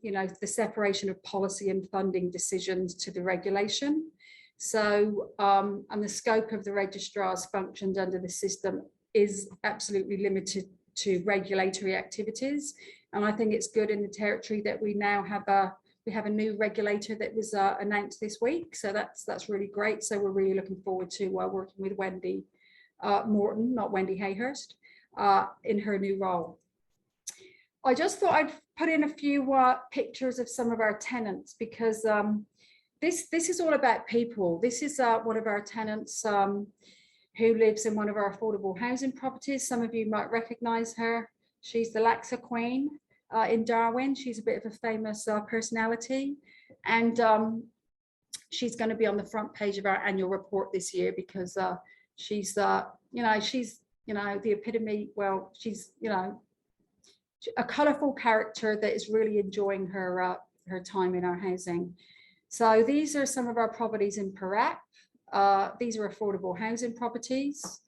you know, the separation of policy and funding decisions to the regulation. So and the scope of the registrar's functions under the system is absolutely limited to regulatory activities. And I think it's good in the territory that we now have a new regulator that was announced this week. So that's really great. So we're really looking forward to working with Wendy Morton, not Wendy Hayhurst, in her new role. I just thought I'd put in a few pictures of some of our tenants, because this is all about people. This is one of our tenants who lives in one of our affordable housing properties. Some of you might recognize her. She's the Laxa Queen in Darwin. She's a bit of a famous personality, and she's going to be on the front page of our annual report this year, because she's the epitome. Well, she's, you know, a colourful character that is really enjoying her time in our housing. So these are some of our properties in Perak. These are affordable housing properties.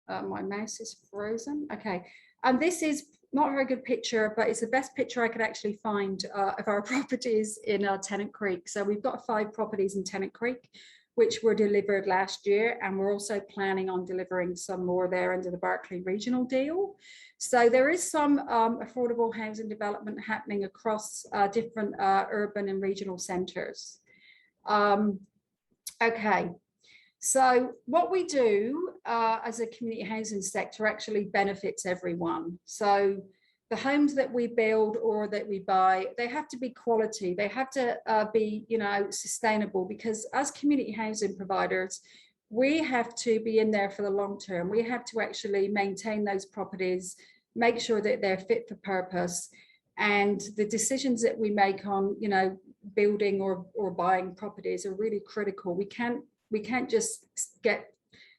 My mouse is frozen. Okay, and this is not a very good picture, but it's the best picture I could actually find of our properties in Tennant Creek. So we've got 5 properties in Tennant Creek, which were delivered last year, and we're also planning on delivering some more there under the Berkeley regional deal. So there is some affordable housing development happening across different urban and regional centres. Okay, so what we do as a community housing sector actually benefits everyone. So the homes that we build or that we buy, they have to be quality. They have to be, you know, sustainable, because as community housing providers, we have to be in there for the long term. We have to actually maintain those properties, make sure that they're fit for purpose, and the decisions that we make on, you know, building or buying properties are really critical. We can't just get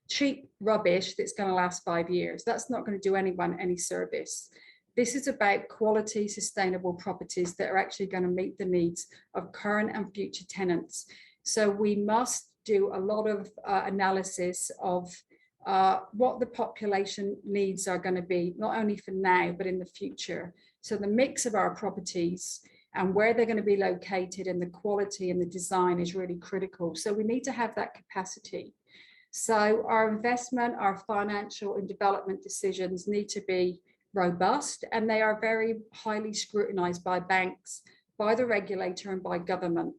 cheap rubbish that's going to last 5 years. That's not going to do anyone any service. This is about quality, sustainable properties that are actually going to meet the needs of current and future tenants. So we must do a lot of analysis of what the population needs are going to be, not only for now, but in the future. So the mix of our properties and where they're going to be located and the quality and the design is really critical. So we need to have that capacity. So our investment, our financial and development decisions need to be robust, and they are very highly scrutinized by banks, by the regulator, and by government.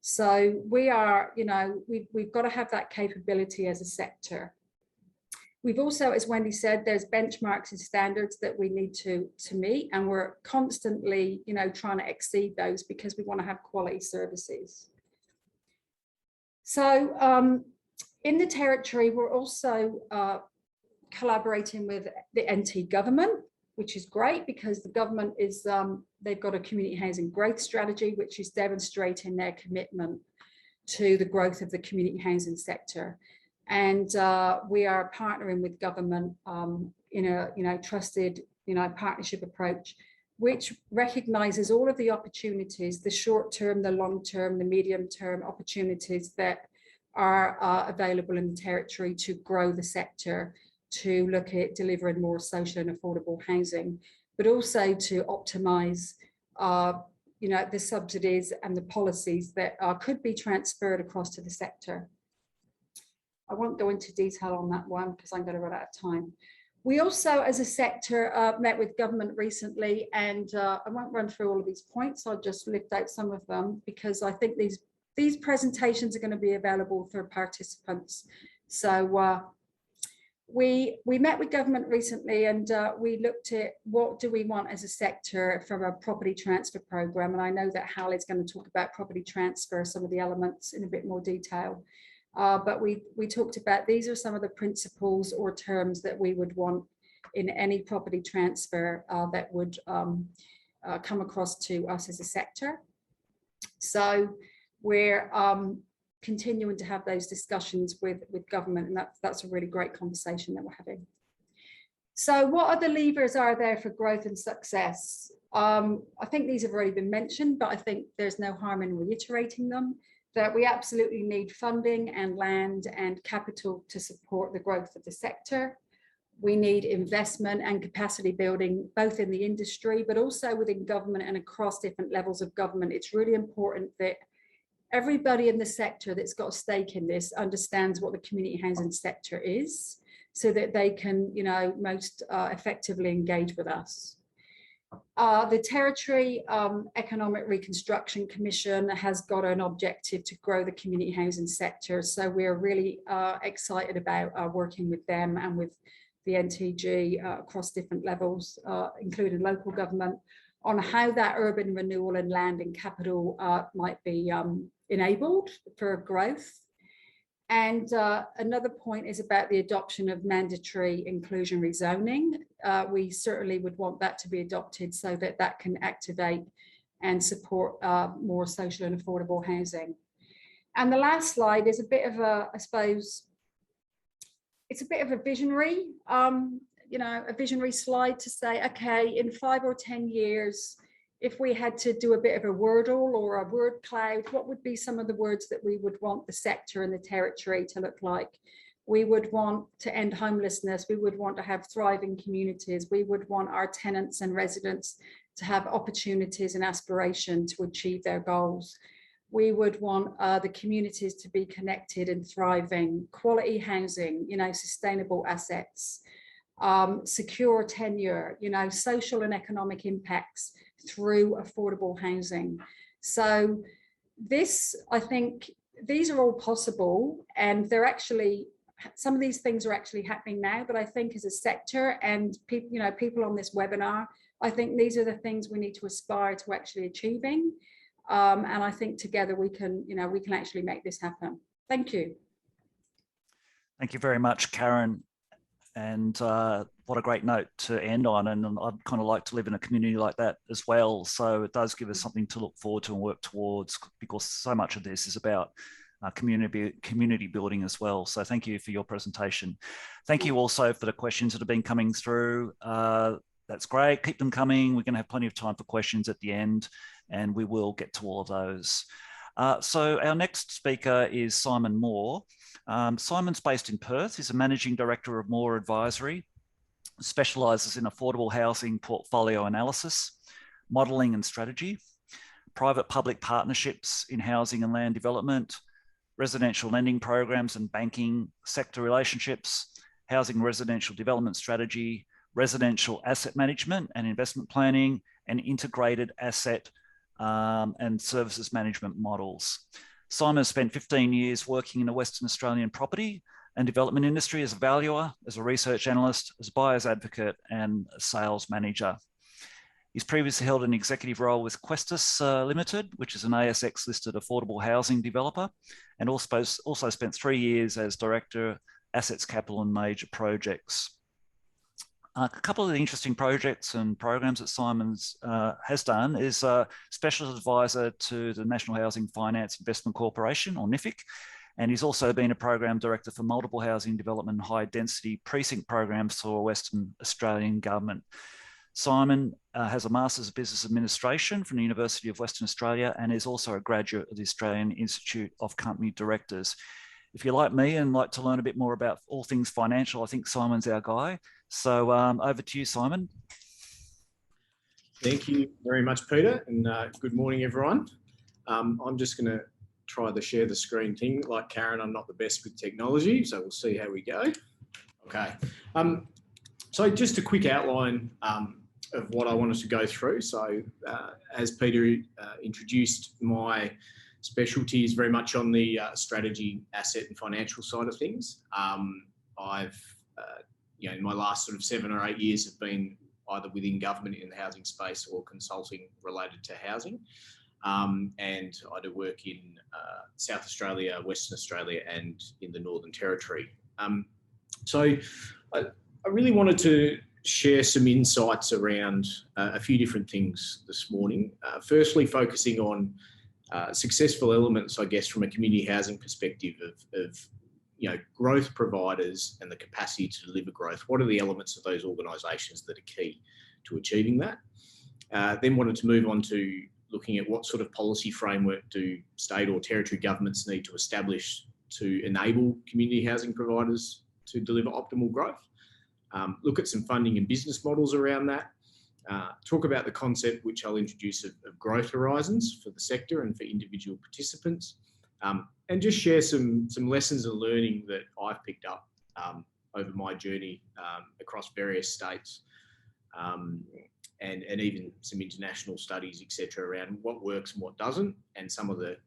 So we are, you know, we've got to have that capability as a sector. We've also, as Wendy said, there's benchmarks and standards that we need to meet, and we're constantly, you know, trying to exceed those because we want to have quality services. So in the territory, we're also collaborating with the NT government, which is great because the government is, they've got a community housing growth strategy, which is demonstrating their commitment to the growth of the community housing sector. And we are partnering with government in a trusted partnership approach, which recognises all of the opportunities, the short term, the long term, the medium term opportunities that are available in the territory to grow the sector, to look at delivering more social and affordable housing, but also to optimise the subsidies and the policies that could be transferred across to the sector. I won't go into detail on that one because I'm going to run out of time. We also, as a sector, met with government recently, and I won't run through all of these points. I'll just lift out some of them because I think these presentations are going to be available for participants. So we met with government recently, and we looked at what do we want as a sector from a property transfer program. And I know that Hal is going to talk about property transfer, some of the elements in a bit more detail. But we talked about these are some of the principles or terms that we would want in any property transfer that would come across to us as a sector. So we're continuing to have those discussions with government, and that's a really great conversation that we're having. So what other levers are there for growth and success? I think these have already been mentioned, but I think there's no harm in reiterating them. That we absolutely need funding and land and capital to support the growth of the sector. We need investment and capacity building, both in the industry, but also within government and across different levels of government. It's really important that everybody in the sector that's got a stake in this understands what the community housing sector is, so that they can, most effectively engage with us. The Territory Economic Reconstruction Commission has got an objective to grow the community housing sector. So we're really excited about working with them and with the NTG across different levels, including local government, on how that urban renewal and land and capital might be enabled for growth. And another point is about the adoption of mandatory inclusionary zoning. We certainly would want that to be adopted so that that can activate and support more social and affordable housing. And the last slide is a bit of a, I suppose, it's a bit of a visionary, a visionary slide to say, okay, in 5 or 10 years, if we had to do a bit of a wordle or a word cloud, what would be some of the words that we would want the sector and the territory to look like? We would want to end homelessness. We would want to have thriving communities. We would want our tenants and residents to have opportunities and aspiration to achieve their goals. We would want the communities to be connected and thriving, quality housing, sustainable assets, secure tenure, social and economic impacts through affordable housing. So this, I think, these are all possible, and they're actually, some of these things are actually happening now, but I think as a sector and people, people on this webinar, I think these are the things we need to aspire to actually achieving. And I think together we can, we can actually make this happen. Thank you. Thank you very much, Karen. And what a great note to end on. And I'd kind of like to live in a community like that as well. So it does give us something to look forward to and work towards, because so much of this is about community building as well. So thank you for your presentation. Thank you also for the questions that have been coming through. That's great. Keep them coming. We're going to have plenty of time for questions at the end, and we will get to all of those. So our next speaker is Simon Moore. Simon's based in Perth. He's a managing director of Moore Advisory, specialises in affordable housing portfolio analysis, modelling and strategy, private-public partnerships in housing and land development, residential lending programs and banking sector relationships, housing residential development strategy, residential asset management and investment planning, and integrated asset and services management models. Simon spent 15 years working in the Western Australian property and development industry as a valuer, as a research analyst, as a buyer's advocate, and a sales manager. He's previously held an executive role with Questus Limited, which is an ASX-listed affordable housing developer, and also spent 3 years as director, assets, capital, and major projects. A couple of the interesting projects and programs that Simon's has done is a specialist advisor to the National Housing Finance Investment Corporation, or NIFIC, And he's also been a program director for multiple housing development and high density precinct programs for Western Australian government. Simon has a Master's of Business Administration from the University of Western Australia and is also a graduate of the Australian Institute of Company Directors. If you're like me and like to learn a bit more about all things financial, I think Simon's our guy. So over to you, Simon. Thank you very much, Peter, and good morning, everyone. I'm just going to try the share the screen thing. Like Karen, I'm not the best with technology, so we'll see how we go. Okay. So just a quick outline of what I wanted to go through. So as Peter introduced, my specialty is very much on the strategy, asset and financial side of things. I've, in my last sort of 7 or 8 years have been either within government in the housing space or consulting related to housing. And I do work in South Australia, Western Australia, and in the Northern Territory. So I really wanted to share some insights around a few different things this morning. Firstly, focusing on successful elements, I guess, from a community housing perspective of growth providers and the capacity to deliver growth. What are the elements of those organisations that are key to achieving that? Then wanted to move on to looking at what sort of policy framework do state or territory governments need to establish to enable community housing providers to deliver optimal growth. Look at some funding and business models around that. Talk about the concept, which I'll introduce, of growth horizons for the sector and for individual participants. And just share some lessons and learning that I've picked up over my journey across various states, and even some international studies, etc., around what works and what doesn't, and some of the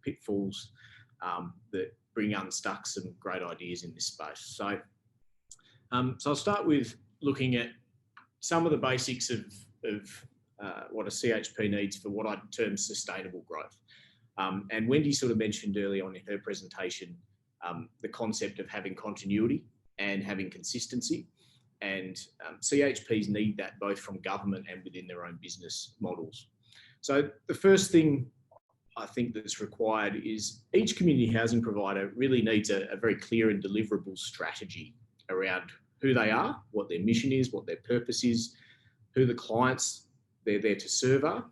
pitfalls that bring unstuck some great ideas in this space. So I'll start with looking at some of the basics of what a CHP needs for what I'd term sustainable growth. And Wendy sort of mentioned early on in her presentation the concept of having continuity and having consistency. And CHPs need that both from government and within their own business models. So the first thing I think that's required is each community housing provider really needs a very clear and deliverable strategy around who they are, what their mission is, what their purpose is, who the clients they're there to serve are.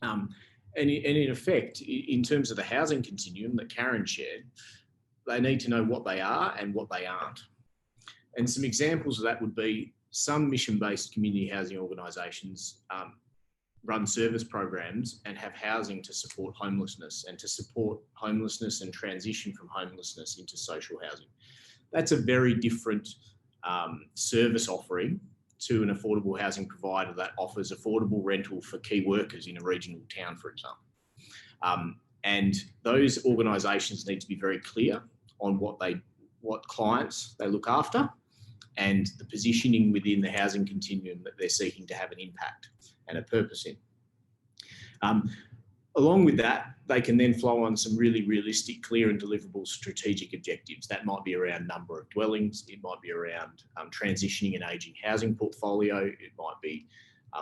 And in effect, in terms of the housing continuum that Karen shared, they need to know what they are and what they aren't. And some examples of that would be some mission-based community housing organisations run service programs and have housing to support homelessness and transition from homelessness into social housing. That's a very different service offering to an affordable housing provider that offers affordable rental for key workers in a regional town, for example. And those organisations need to be very clear on what clients they look after and the positioning within the housing continuum that they're seeking to have an impact and a purpose in. Along with that, they can then flow on some really realistic, clear and deliverable strategic objectives. That might be around number of dwellings, it might be around transitioning an ageing housing portfolio, it might be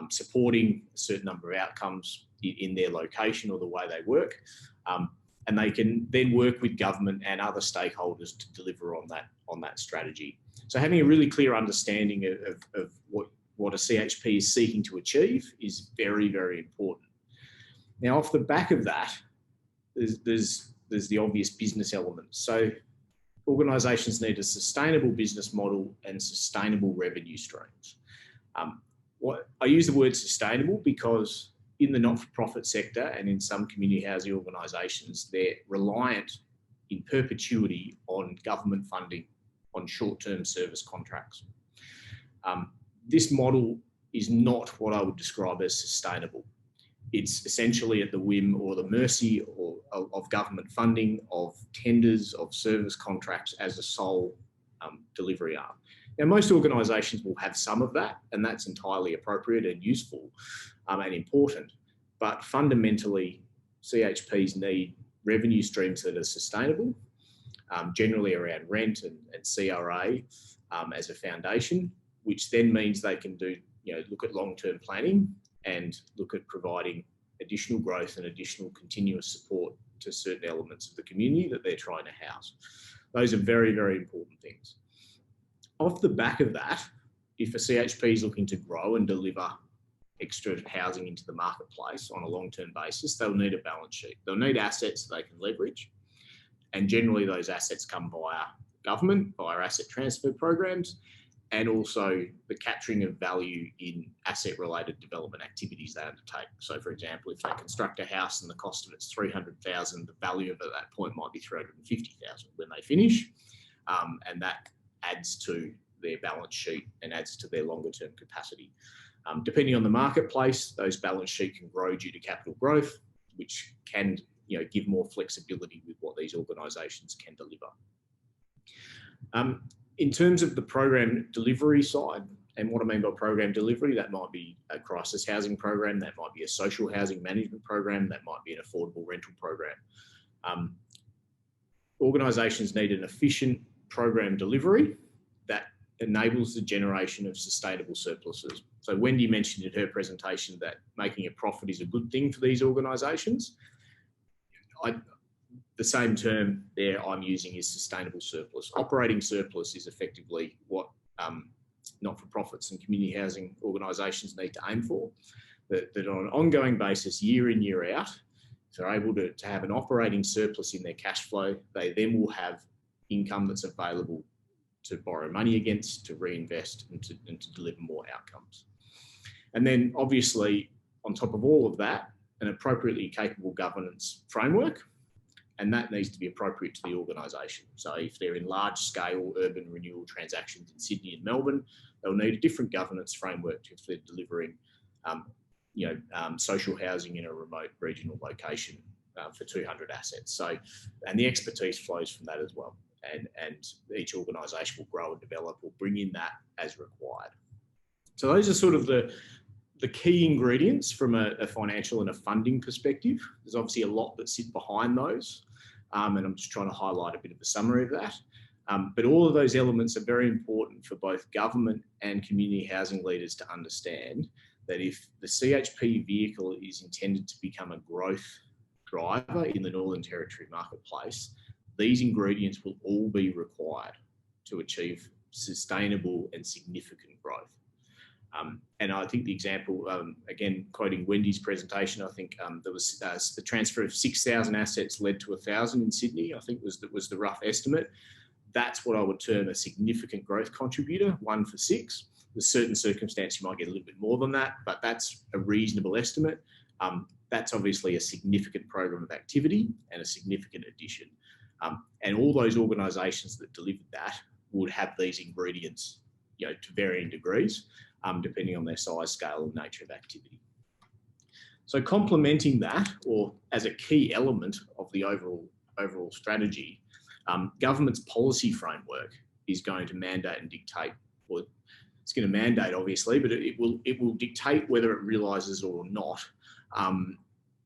supporting a certain number of outcomes in their location or the way they work. And they can then work with government and other stakeholders to deliver on that strategy. So having a really clear understanding of what a CHP is seeking to achieve is very, very important. Now, off the back of that, there's the obvious business elements. So organisations need a sustainable business model and sustainable revenue streams. I use the word sustainable because in the not-for-profit sector and in some community housing organisations, they're reliant in perpetuity on government funding on short-term service contracts. This model is not what I would describe as sustainable. It's essentially at the whim or the mercy of government funding, of tenders, of service contracts as a sole delivery arm. Now, most organisations will have some of that, and that's entirely appropriate and useful and important. But fundamentally, CHPs need revenue streams that are sustainable, generally around rent and CRA as a foundation, which then means they can look at long-term planning and look at providing additional growth and additional continuous support to certain elements of the community that they're trying to house. Those are very, very important things. Off the back of that, if a CHP is looking to grow and deliver extra housing into the marketplace on a long-term basis, they'll need a balance sheet. They'll need assets they can leverage. And generally those assets come via government, via asset transfer programs, and also the capturing of value in asset-related development activities they undertake. So for example, if they construct a house and the cost of it's $300,000, the value of it at that point might be $350,000 when they finish. And that adds to their balance sheet and adds to their longer term capacity. Depending on the marketplace, those balance sheet can grow due to capital growth, which can give more flexibility with what these organisations can deliver. In terms of the program delivery side, and what I mean by program delivery, that might be a crisis housing program, that might be a social housing management program, that might be an affordable rental program. Organisations need an efficient program delivery that enables the generation of sustainable surpluses. So Wendy mentioned in her presentation that making a profit is a good thing for these organisations. The same term there I'm using is sustainable surplus. Operating surplus is effectively what not-for-profits and community housing organisations need to aim for, that on an ongoing basis, year in, year out, if they're able to have an operating surplus in their cash flow, they then will have income that's available to borrow money against, to reinvest and to deliver more outcomes. And then obviously, on top of all of that, an appropriately capable governance framework, and that needs to be appropriate to the organisation. So if they're in large scale urban renewal transactions in Sydney and Melbourne, they'll need a different governance framework if they're delivering social housing in a remote regional location for 200 assets. So, and the expertise flows from that as well. And each organisation will grow and develop, will bring in that as required. So those are sort of the key ingredients from a financial and a funding perspective. There's obviously a lot that sit behind those, and I'm just trying to highlight a bit of a summary of that. But all of those elements are very important for both government and community housing leaders to understand that if the CHP vehicle is intended to become a growth driver in the Northern Territory marketplace, these ingredients will all be required to achieve sustainable and significant growth. And I think the example, again, quoting Wendy's presentation, I think there was the transfer of 6,000 assets led to 1,000 in Sydney, I think was the rough estimate. That's what I would term a significant growth contributor, 1 for 6. There's certain circumstance you might get a little bit more than that, but that's a reasonable estimate. That's obviously a significant program of activity and a significant addition. And all those organisations that delivered that would have these ingredients, to varying degrees, depending on their size, scale, and nature of activity. So complementing that, or as a key element of the overall strategy, government's policy framework is going to mandate and dictate, or it's going to mandate obviously, but it will dictate whether it realises or not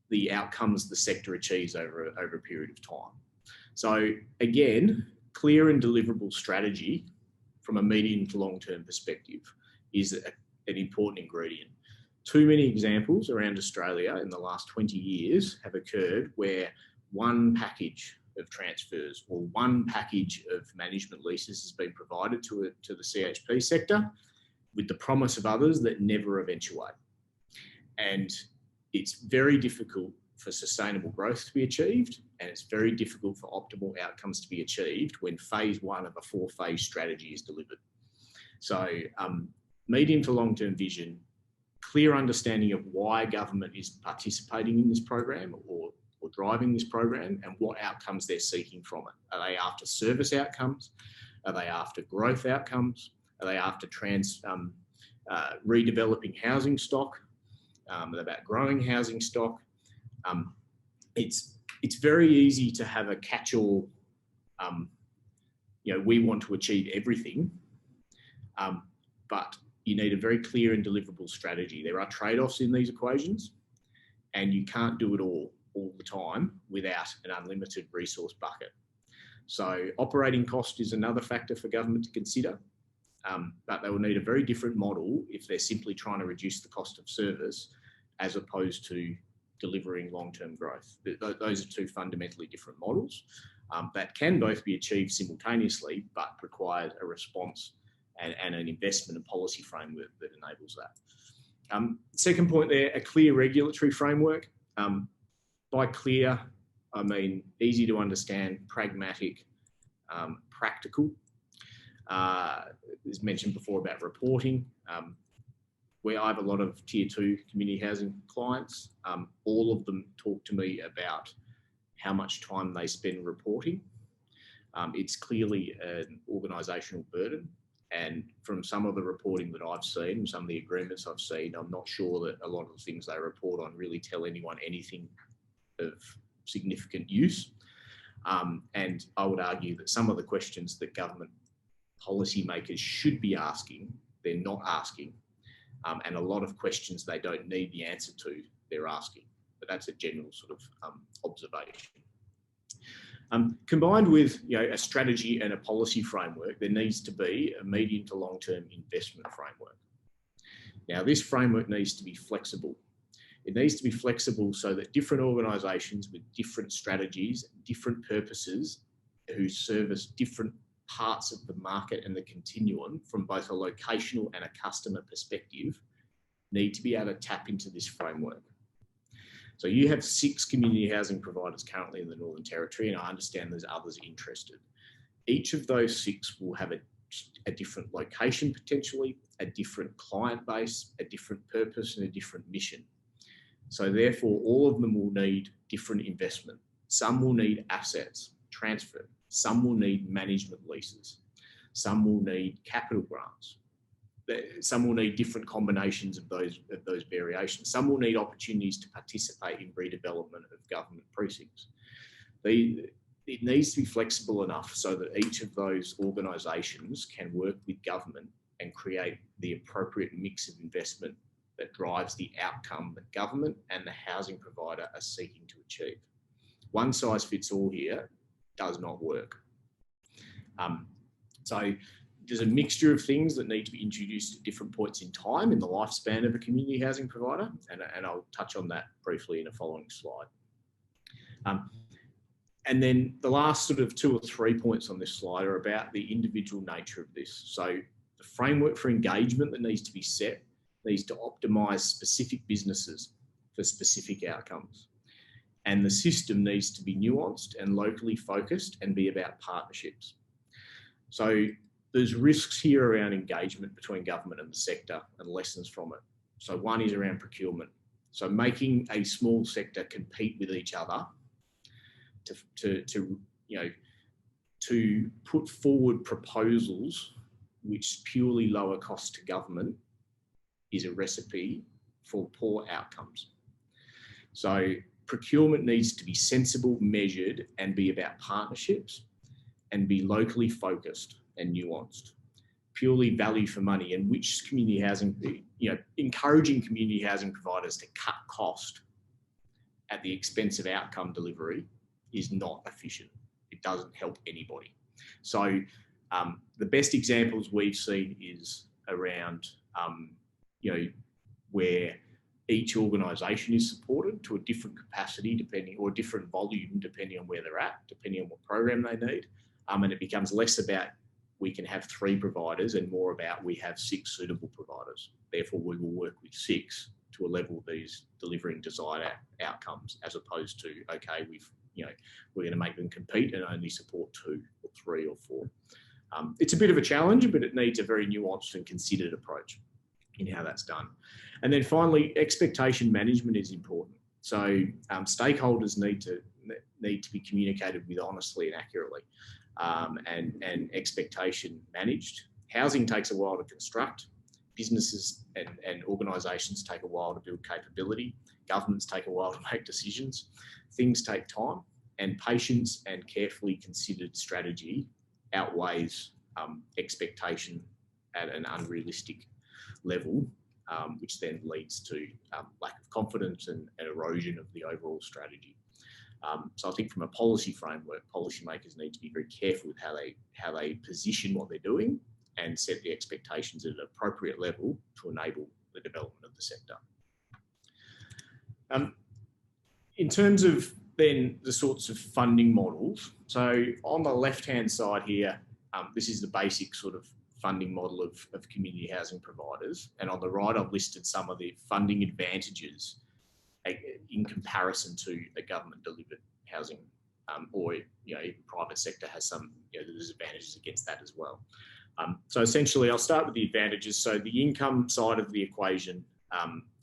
the outcomes the sector achieves over a period of time. So again, clear and deliverable strategy from a medium to long-term perspective is an important ingredient. Too many examples around Australia in the last 20 years have occurred where one package of transfers or one package of management leases has been provided to the CHP sector with the promise of others that never eventuate. And it's very difficult for sustainable growth to be achieved, and it's very difficult for optimal outcomes to be achieved when phase 1 of a 4-phase strategy is delivered. So medium to long-term vision, clear understanding of why government is participating in this program or driving this program and what outcomes they're seeking from it. Are they after service outcomes? Are they after growth outcomes? Are they after redeveloping housing stock? About growing housing stock? It's very easy to have a catch-all, we want to achieve everything, but you need a very clear and deliverable strategy. There are trade-offs in these equations, and you can't do it all the time without an unlimited resource bucket. So operating cost is another factor for government to consider, but they will need a very different model if they're simply trying to reduce the cost of service as opposed to delivering long-term growth. Those are two fundamentally different models that can both be achieved simultaneously, but requires a response and an investment and policy framework that enables that. Second point there, a clear regulatory framework. By clear, I mean easy to understand, pragmatic, practical. As mentioned before about reporting, where I have a lot of tier 2 community housing clients, all of them talk to me about how much time they spend reporting. It's clearly an organisational burden. And from some of the reporting that I've seen, some of the agreements I've seen, I'm not sure that a lot of the things they report on really tell anyone anything of significant use. And I would argue that some of the questions that government policymakers should be asking, they're not asking. And a lot of questions they don't need the answer to, they're asking. But that's a general sort of observation. Combined with a strategy and a policy framework, there needs to be a medium to long-term investment framework. Now, this framework needs to be flexible. It needs to be flexible so that different organisations with different strategies, different purposes, who service different parts of the market and the continuum from both a locational and a customer perspective, need to be able to tap into this framework. So you have 6 community housing providers currently in the Northern Territory, and I understand there's others interested. Each of those 6 will have a different location potentially, a different client base, a different purpose and a different mission. So therefore, all of them will need different investment. Some will need assets, transfer. Some will need management leases. Some will need capital grants. Some will need different combinations of those variations. Some will need opportunities to participate in redevelopment of government precincts. It needs to be flexible enough so that each of those organisations can work with government and create the appropriate mix of investment that drives the outcome that government and the housing provider are seeking to achieve. One size fits all here does not work. So there's a mixture of things that need to be introduced at different points in time in the lifespan of a community housing provider, and I'll touch on that briefly in a following slide. And then the last sort of 2 or 3 points on this slide are about the individual nature of this. So the framework for engagement that needs to be set needs to optimise specific businesses for specific outcomes. And the system needs to be nuanced and locally focused and be about partnerships. So there's risks here around engagement between government and the sector and lessons from it. So one is around procurement. So making a small sector compete with each other to put forward proposals which purely lower cost to government is a recipe for poor outcomes. So procurement needs to be sensible, measured, and be about partnerships and be locally focused and nuanced. Purely value for money, and which community housing, encouraging community housing providers to cut cost at the expense of outcome delivery is not efficient. It doesn't help anybody. So the best examples we've seen is around, where each organisation is supported to a different capacity or different volume depending on where they're at, depending on what program they need. And it becomes less about we can have 3 providers and more about we have 6 suitable providers. Therefore, we will work with 6 to a level that is delivering desired outcomes, as opposed to, okay, we're going to make them compete and only support 2 or 3 or 4. It's a bit of a challenge, but it needs a very nuanced and considered approach in how that's done. And then finally, expectation management is important. So stakeholders need to be communicated with honestly and accurately, and expectation managed. Housing takes a while to construct. Businesses and organisations take a while to build capability. Governments take a while to make decisions. Things take time, and patience and carefully considered strategy outweighs expectation at an unrealistic level, which then leads to lack of confidence and erosion of the overall strategy. So I think from a policy framework, policymakers need to be very careful with how they position what they're doing and set the expectations at an appropriate level to enable the development of the sector. in terms of then the sorts of funding models, so on the left-hand side here, this is the basic sort of funding model of community housing providers. And on the right, I've listed some of the funding advantages in comparison to a government-delivered housing, or even private sector has some disadvantages against that as well. So essentially, I'll start with the advantages. So the income side of the equation,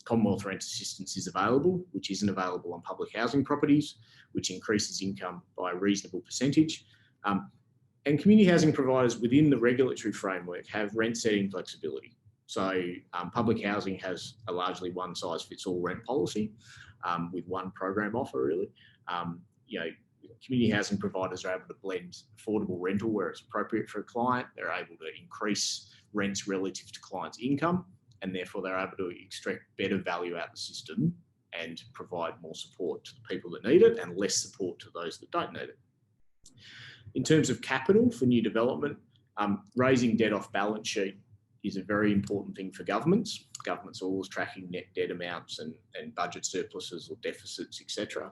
Commonwealth rent assistance is available, which isn't available on public housing properties, which increases income by a reasonable percentage. And community housing providers within the regulatory framework have rent setting flexibility. So public housing has a largely one size fits all rent policy with one program offer really. Community housing providers are able to blend affordable rental where it's appropriate for a client. They're able to increase rents relative to clients' income, and therefore they're able to extract better value out of the system and provide more support to the people that need it and less support to those that don't need it. In terms of capital for new development, raising debt off balance sheet is a very important thing for governments. Governments are always tracking net debt amounts and budget surpluses or deficits, etc.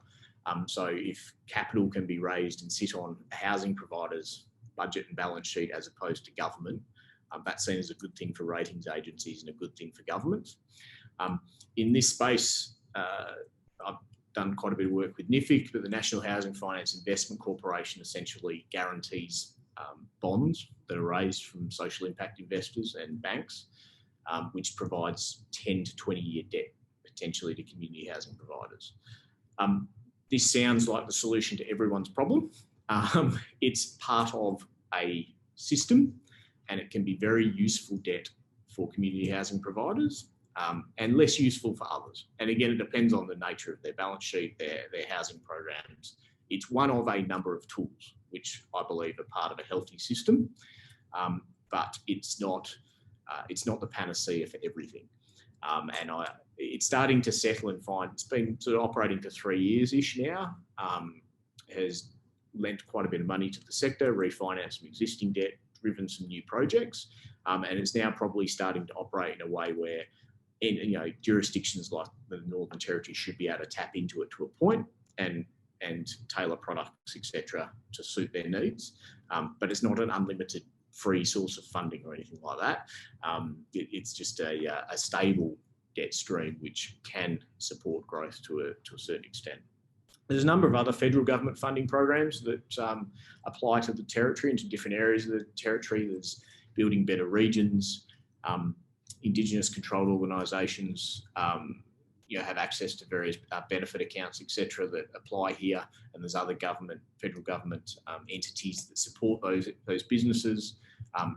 So if capital can be raised and sit on a housing provider's budget and balance sheet as opposed to government, that's seen as a good thing for ratings agencies and a good thing for governments. In this space, I've done quite a bit of work with NIFIC, but the National Housing Finance Investment Corporation essentially guarantees bonds that are raised from social impact investors and banks, which provides 10 to 20-year debt potentially to community housing providers. This sounds like the solution to everyone's problem. It's part of a system and it can be very useful debt for community housing providers and less useful for others. And again, it depends on the nature of their balance sheet, their housing programs. It's one of a number of tools, which I believe are part of a healthy system, but it's not the panacea for everything. It's starting to settle and find, it's been sort of operating for 3 years-ish now, has lent quite a bit of money to the sector, refinanced some existing debt, driven some new projects, and it's now probably starting to operate in a way where jurisdictions like the Northern Territory should be able to tap into it to a point and tailor products, etc., to suit their needs. But it's not an unlimited free source of funding or anything like that. It's just a stable debt stream which can support growth to a certain extent. There's a number of other federal government funding programs that apply to the Territory and to different areas of the Territory. There's Building Better Regions, Indigenous controlled organisations have access to various benefit accounts, etc., that apply here, and there's other federal government entities that support those businesses.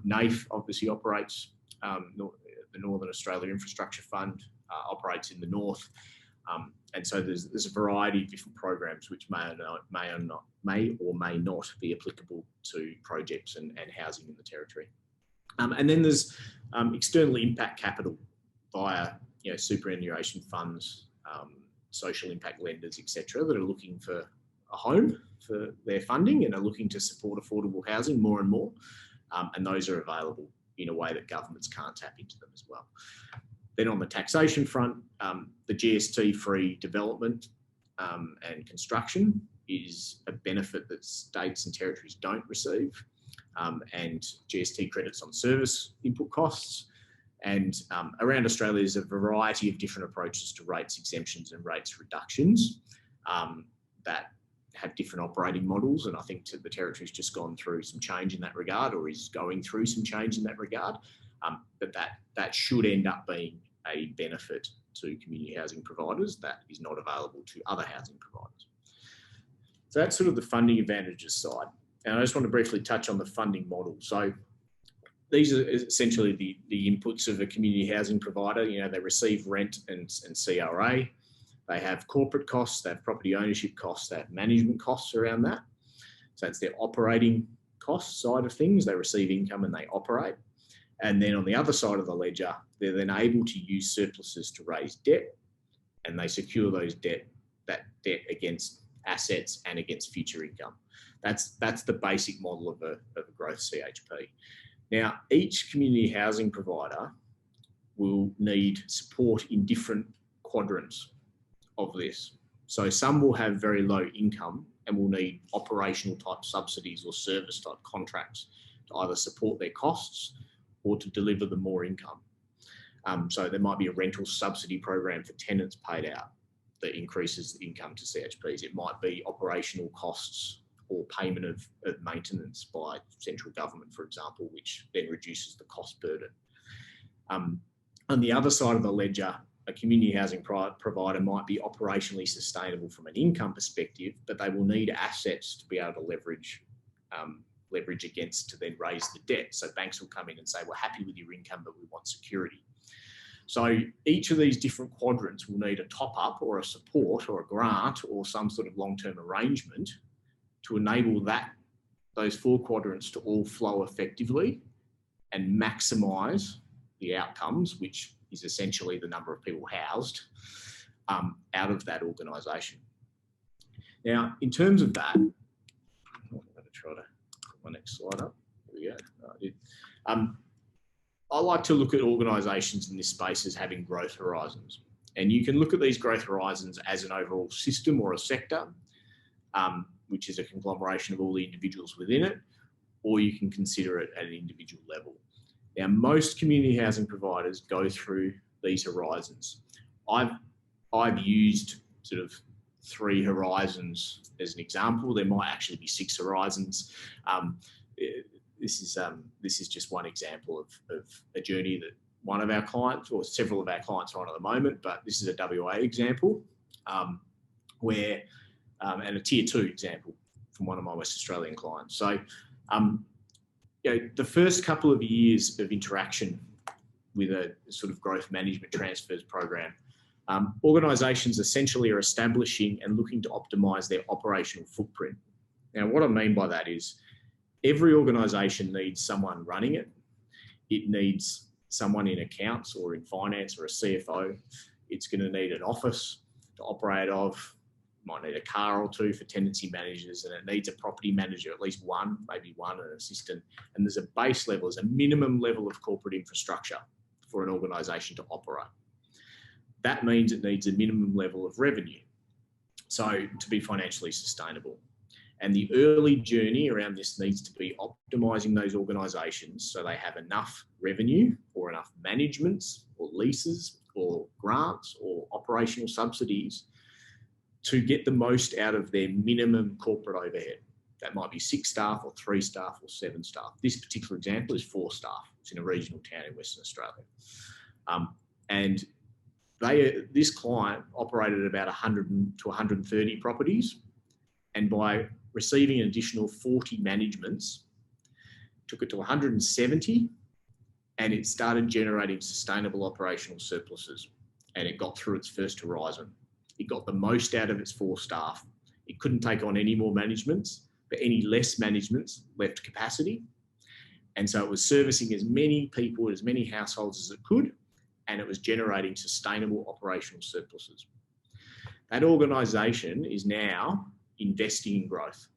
NAIF obviously operates, the Northern Australia Infrastructure Fund operates in the north, and so there's a variety of different programs which may or may not be applicable to projects and housing in the Territory. And then there's external impact capital via superannuation funds, social impact lenders, etc., that are looking for a home for their funding and are looking to support affordable housing more and more. And those are available in a way that governments can't tap into them as well. Then on the taxation front, the GST-free development and construction is a benefit that states and territories don't receive, and GST credits on service input costs. And around Australia, there's a variety of different approaches to rates exemptions and rates reductions that have different operating models. And I think the Territory's just gone through some change in that regard, or is going through some change in that regard. But that should end up being a benefit to community housing providers that is not available to other housing providers. So that's sort of the funding advantages side. And I just want to briefly touch on the funding model. So these are essentially the inputs of a community housing provider. They receive rent and CRA. They have corporate costs, they have property ownership costs, they have management costs around that. So that's their operating cost side of things. They receive income and they operate. And then on the other side of the ledger, they're then able to use surpluses to raise debt, and they secure that debt against assets and against future income. That's the basic model of a growth CHP. Now, each community housing provider will need support in different quadrants of this. So some will have very low income and will need operational type subsidies or service type contracts to either support their costs or to deliver them more income. So there might be a rental subsidy program for tenants paid out that increases the income to CHPs. It might be operational costs or payment of maintenance by central government, for example, which then reduces the cost burden. On the other side of the ledger, a community housing provider might be operationally sustainable from an income perspective, but they will need assets to be able to leverage against to then raise the debt. So banks will come in and say, we're happy with your income, but we want security. So each of these different quadrants will need a top up or a support or a grant or some sort of long-term arrangement to enable those 4 quadrants to all flow effectively and maximise the outcomes, which is essentially the number of people housed out of that organisation. Now, in terms of that, I'm going to try to put my next slide up. Here we go. I did. I like to look at organisations in this space as having growth horizons. And you can look at these growth horizons as an overall system or a sector, which is a conglomeration of all the individuals within it, or you can consider it at an individual level. Now, most community housing providers go through these horizons. I've used sort of 3 horizons as an example. There might actually be 6 horizons. This is just one example of a journey that one of our clients or several of our clients are on at the moment, but this is a WA example where, and a tier 2 example from one of my West Australian clients. So, the first couple of years of interaction with a sort of growth management transfers program, organisations essentially are establishing and looking to optimise their operational footprint. Now, what I mean by that is every organisation needs someone running it. It needs someone in accounts or in finance or a CFO. It's going to need an office to operate of. Might need a car or 2 for tenancy managers, and it needs a property manager, at least one, maybe one, an assistant. And there's a base level, there's a minimum level of corporate infrastructure for an organisation to operate. That means it needs a minimum level of revenue, so to be financially sustainable. And the early journey around this needs to be optimising those organisations so they have enough revenue or enough managements or leases or grants or operational subsidies to get the most out of their minimum corporate overhead. That might be 6 staff or 3 staff or 7 staff. This particular example is 4 staff. It's in a regional town in Western Australia. And this client operated about 100 to 130 properties, and by receiving an additional 40 managements, took it to 170, and it started generating sustainable operational surpluses, and it got through its first horizon. It got the most out of its 4 staff. It couldn't take on any more managements, but any less managements left capacity. And so it was servicing as many people, as many households as it could, and it was generating sustainable operational surpluses. That organisation is now investing in growth.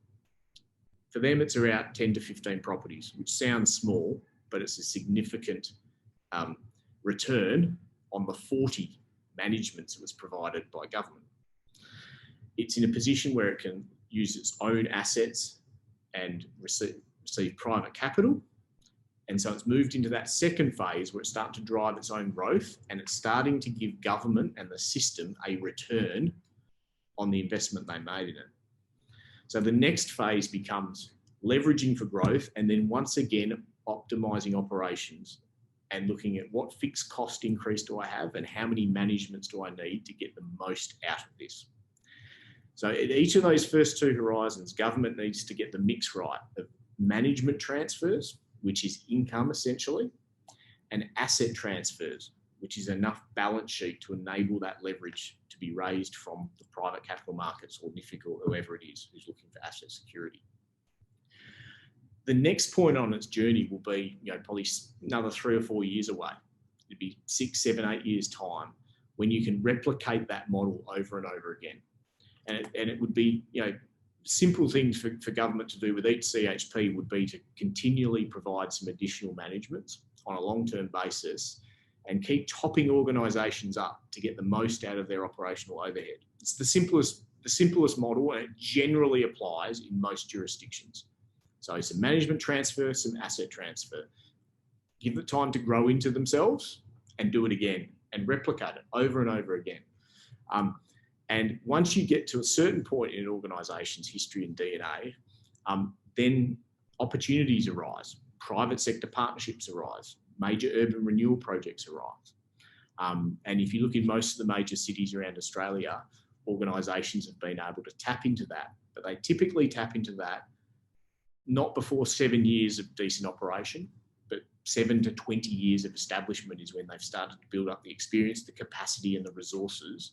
For them, it's around 10 to 15 properties, which sounds small, but it's a significant return on the 40 managements that was provided by government. It's in a position where it can use its own assets and receive private capital. And so it's moved into that second phase where it's starting to drive its own growth, and it's starting to give government and the system a return on the investment they made in it. So the next phase becomes leveraging for growth, and then once again, optimising operations and looking at what fixed cost increase do I have and how many managements do I need to get the most out of this. So at each of those first 2 horizons, government needs to get the mix right of management transfers, which is income essentially, and asset transfers, which is enough balance sheet to enable that leverage to be raised from the private capital markets or NIFIC or whoever it is who's looking for asset security. The next point on its journey will be, probably another 3 or 4 years away. It'd be 6, 7, 8 years time when you can replicate that model over and over again. And it would be, simple things for government to do with each CHP would be to continually provide some additional managements on a long-term basis and keep topping organisations up to get the most out of their operational overhead. It's the simplest model, and it generally applies in most jurisdictions. So some management transfer, some asset transfer. Give it time to grow into themselves and do it again and replicate it over and over again. And once you get to a certain point in an organisation's history and DNA, then opportunities arise, private sector partnerships arise, major urban renewal projects arise. And if you look in most of the major cities around Australia, organisations have been able to tap into that, but they typically tap into that not before 7 years of decent operation, but 7 to 20 years of establishment is when they've started to build up the experience, the capacity and the resources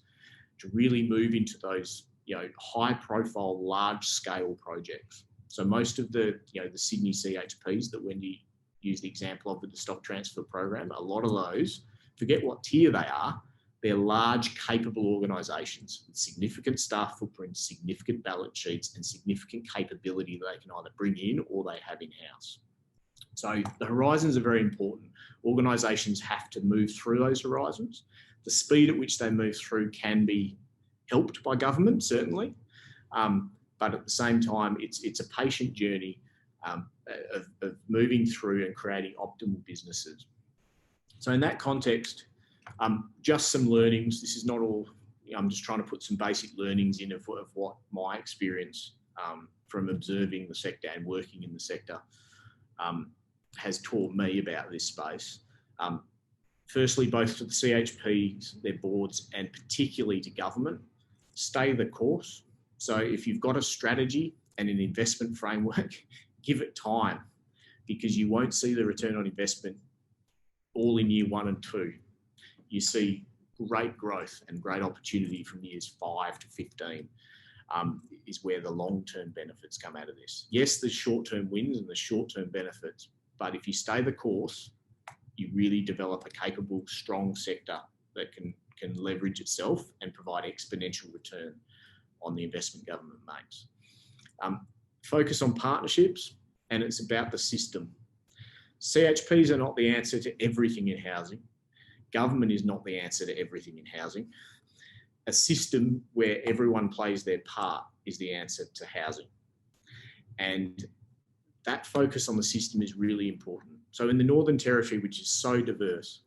to really move into those, high profile, large scale projects. So most of the Sydney CHPs that Wendy used the example of with the stock transfer program, a lot of those, forget what tier they are, they're large, capable organisations with significant staff footprints, significant balance sheets and significant capability that they can either bring in or they have in-house. So the horizons are very important. Organisations have to move through those horizons. The speed at which they move through can be helped by government, certainly. But at the same time, it's a patient journey of moving through and creating optimal businesses. So in that context, just some learnings. This is not all, I'm just trying to put some basic learnings in of what my experience from observing the sector and working in the sector has taught me about this space. Firstly, both to the CHPs, their boards, and particularly to government, stay the course. So if you've got a strategy and an investment framework, give it time, because you won't see the return on investment all in year 1 and 2. You see great growth and great opportunity from years 5 to 15 is where the long-term benefits come out of this. Yes, there's short-term wins and the short-term benefits, but if you stay the course, you really develop a capable, strong sector that can leverage itself and provide exponential return on the investment government makes. Focus on partnerships, and it's about the system. CHPs are not the answer to everything in housing. Government is not the answer to everything in housing. A system where everyone plays their part is the answer to housing. And that focus on the system is really important. So in the Northern Territory, which is so diverse,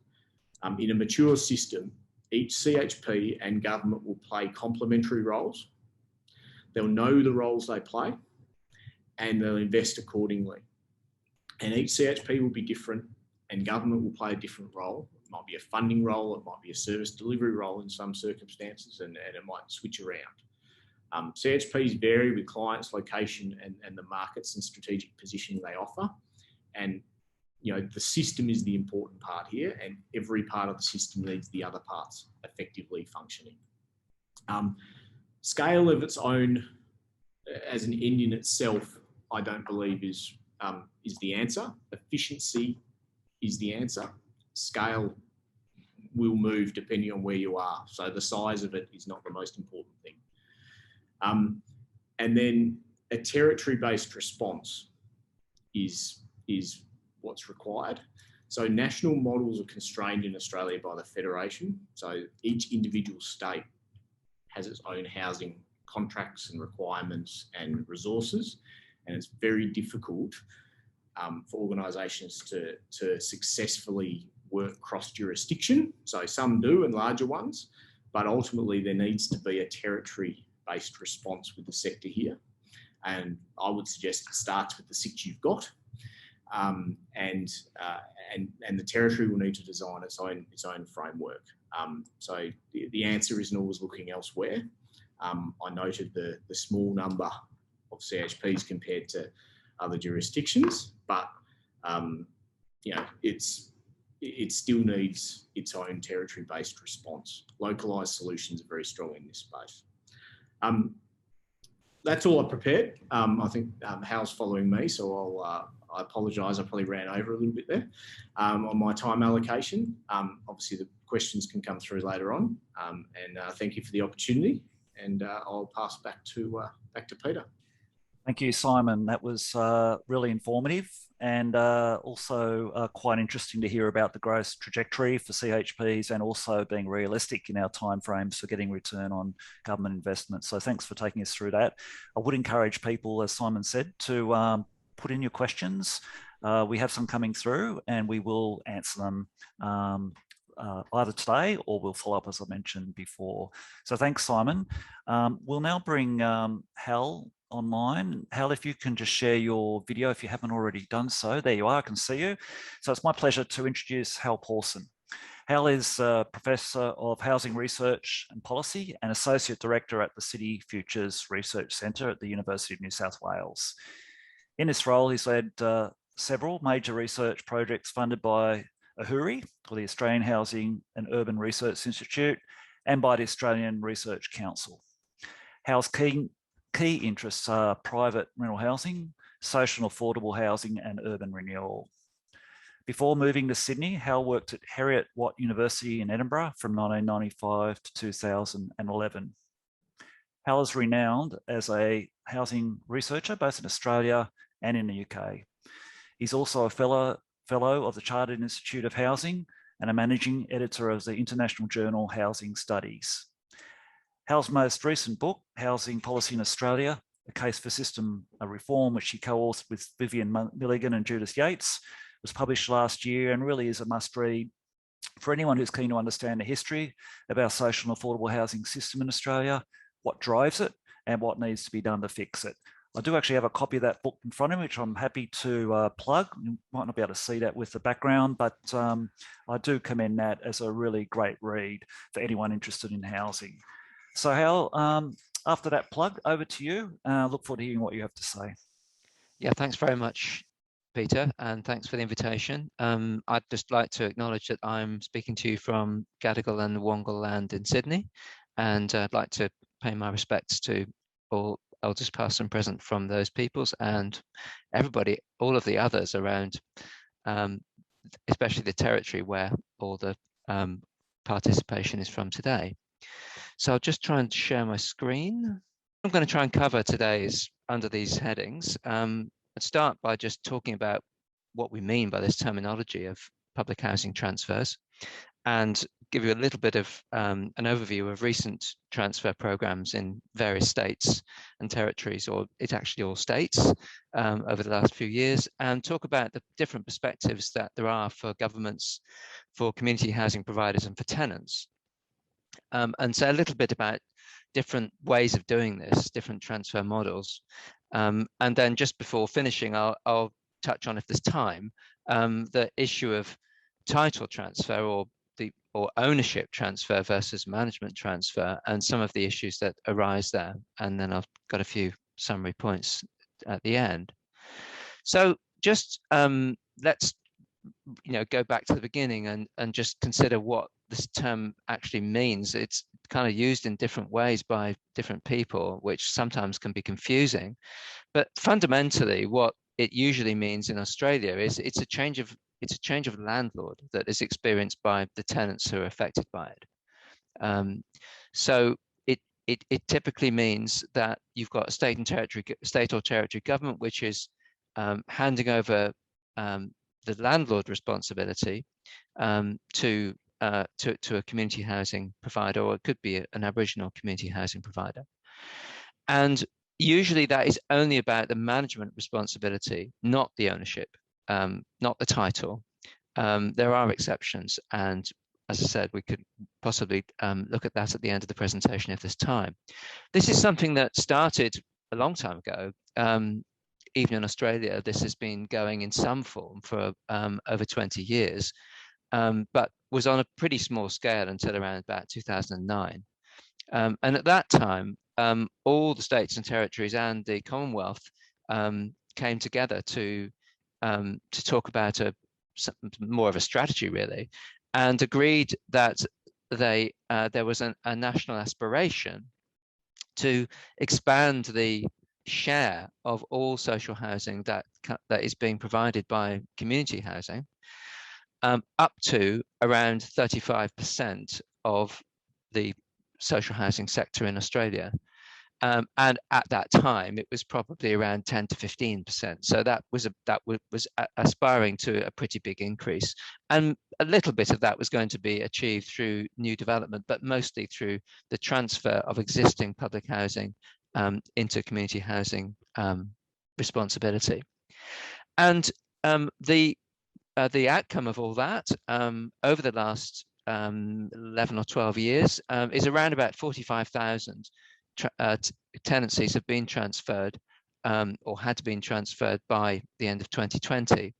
in a mature system, each CHP and government will play complementary roles. They'll know the roles they play and they'll invest accordingly. And each CHP will be different and government will play a different role. It might be a funding role, it might be a service delivery role in some circumstances, and it might switch around. CHPs vary with clients, location, and the markets and strategic positioning they offer. And the system is the important part here, and every part of the system needs the other parts effectively functioning. Scale of its own as an end in itself, I don't believe is the answer. Efficiency is the answer. Scale will move depending on where you are. So the size of it is not the most important thing. And then a territory-based response is what's required. So national models are constrained in Australia by the Federation. So each individual state has its own housing contracts and requirements and resources. And it's very difficult for organisations to successfully work cross-jurisdiction. So some do, and larger ones, but ultimately there needs to be a territory-based response with the sector here. And I would suggest it starts with the 6 you've got. And the territory will need to design its own framework. So the answer isn't always looking elsewhere. I noted the small number of CHPs compared to other jurisdictions, but it still needs its own territory-based response. Localised solutions are very strong in this space. That's all I prepared. I think Hal's following me, so I apologise. I probably ran over a little bit there on my time allocation. Obviously, the questions can come through later on, and thank you for the opportunity. And I'll pass back to Peter. Thank you, Simon. That was really informative and also quite interesting to hear about the growth trajectory for CHPs and also being realistic in our timeframes for getting return on government investment. So thanks for taking us through that. I would encourage people, as Simon said, to put in your questions. We have some coming through and we will answer them either today or we'll follow up, as I mentioned before. So thanks, Simon. We'll now bring Hal online. Hal, if you can just share your video if you haven't already done so. There you are, I can see you. So it's my pleasure to introduce Hal Pawson. Hal is Professor of Housing Research and Policy and Associate Director at the City Futures Research Centre at the University of New South Wales. In this role, he's led several major research projects funded by AHURI, or the Australian Housing and Urban Research Institute, and by the Australian Research Council. Hal's key interests are private rental housing, social and affordable housing, and urban renewal. Before moving to Sydney, Hal worked at Heriot-Watt University in Edinburgh from 1995 to 2011. Hal is renowned as a housing researcher, both in Australia and in the UK. He's also a fellow of the Chartered Institute of Housing and a managing editor of the international journal Housing Studies. Hal's most recent book, Housing Policy in Australia, A Case for System Reform, which he co-authored with Vivian Milligan and Judith Yates, was published last year and really is a must-read for anyone who's keen to understand the history of our social and affordable housing system in Australia, what drives it, and what needs to be done to fix it. I do actually have a copy of that book in front of me, which I'm happy to plug. You might not be able to see that with the background, but I do commend that as a really great read for anyone interested in housing. So Hal, after that plug, over to you. Look forward to hearing what you have to say. Yeah, thanks very much, Peter, and thanks for the invitation. I'd just like to acknowledge that I'm speaking to you from Gadigal and Wongal land in Sydney, and I'd like to pay my respects to all elders past and present from those peoples and everybody, all of the others around, especially the territory where all the participation is from today. So I'll just try and share my screen. I'm going to try and cover today's under these headings. I'd start by just talking about what we mean by this terminology of public housing transfers and give you a little bit of an overview of recent transfer programs in various states and territories, or it's actually all states over the last few years, and talk about the different perspectives that there are for governments, for community housing providers, and for tenants. And say a little bit about different ways of doing this, different transfer models. And then just before finishing, I'll touch on, if there's time, the issue of title transfer or ownership transfer versus management transfer and some of the issues that arise there. And then I've got a few summary points at the end. So just let's go back to the beginning and just consider what this term actually means. It's kind of used in different ways by different people, which sometimes can be confusing. But fundamentally, what it usually means in Australia is it's a change of landlord that is experienced by the tenants who are affected by it. So it typically means that you've got a state or territory government which is handing over the landlord responsibility to a community housing provider, or it could be an Aboriginal community housing provider. And usually that is only about the management responsibility, not the ownership, not the title. There are exceptions, and as I said, we could possibly look at that at the end of the presentation if there's time. This is something that started a long time ago. Even in Australia, this has been going in some form for over 20 years, but was on a pretty small scale until around about 2009. And at that time, all the states and territories and the Commonwealth came together to talk about more of a strategy, really, and agreed that there was a national aspiration to expand the share of all social housing that is being provided by community housing up to around 35% of the social housing sector in Australia. and at that time, it was probably around 10 to 15%. So that was aspiring to a pretty big increase. And a little bit of that was going to be achieved through new development, but mostly through the transfer of existing public housing into community housing responsibility. And the outcome of all that over the last 11 or 12 years is around about 45,000 tenancies have been transferred or had been transferred by the end of 2020.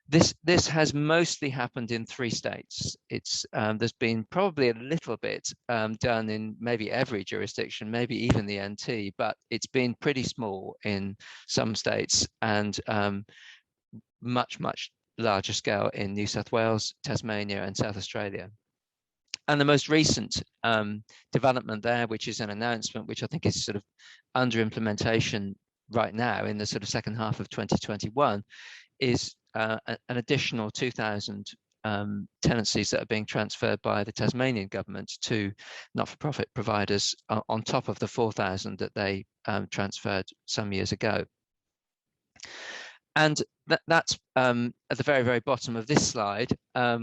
This has mostly happened in 3 states. It's there's been probably a little bit done in maybe every jurisdiction, maybe even the NT, but it's been pretty small in some states and much larger scale in New South Wales, Tasmania, and South Australia. And the most recent development there, which is an announcement, which I think is sort of under implementation right now in the sort of second half of 2021, is an additional 2,000 tenancies that are being transferred by the Tasmanian government to not-for-profit providers on top of the 4,000 that they transferred some years ago. And that's at the very, very bottom of this slide,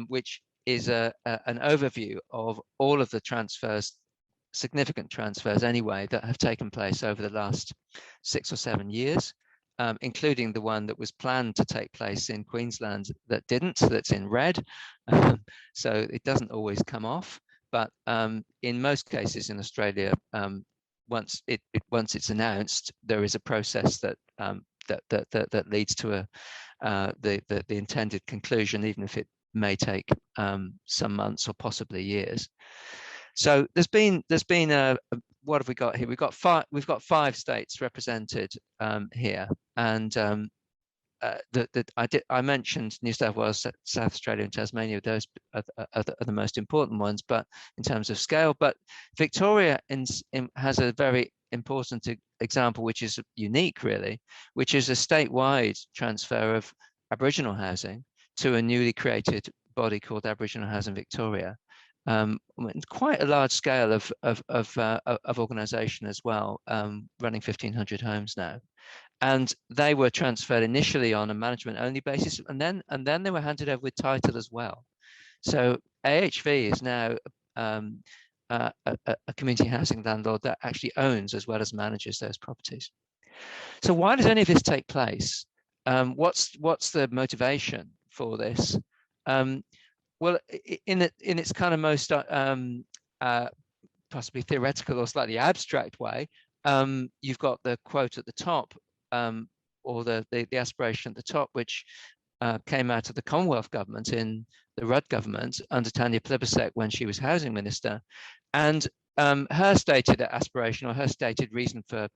which is an overview of all of the transfers, significant transfers anyway, that have taken place over the last 6 or 7 years, including the one that was planned to take place in Queensland that didn't, that's in red. So it doesn't always come off, but in most cases in Australia, once it's announced, there is a process that that leads to the intended conclusion, even if it may take some months or possibly years. So there's been a what have we got here? We've got 5 states represented here, and I mentioned New South Wales, South Australia, and Tasmania. Those are the most important ones, but in terms of scale. But Victoria has a very important example, which is unique, really, which is a statewide transfer of Aboriginal housing to a newly created body called Aboriginal Housing Victoria. Quite a large scale of organisation as well, running 1,500 homes now. And they were transferred initially on a management-only basis, and then they were handed over with title as well. So AHV is now a community housing landlord that actually owns as well as manages those properties. So why does any of this take place? What's the motivation for this? Well, in its kind of most possibly theoretical or slightly abstract way, you've got the quote at the top, or the aspiration at the top, which came out of the Commonwealth government in the Rudd government under Tanya Plibersek when she was housing minister, and her stated aspiration, or her stated reason for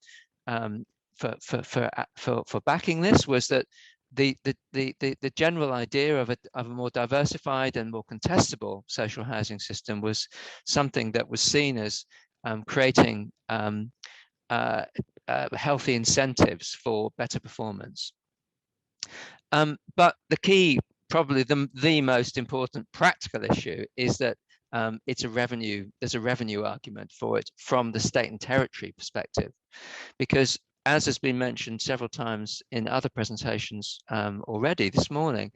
backing this, was that the general idea of a more diversified and more contestable social housing system was something that was seen as creating healthy incentives for better performance. But the key, probably the most important practical issue, is that there's a revenue argument for it from the state and territory perspective, because as has been mentioned several times in other presentations already this morning,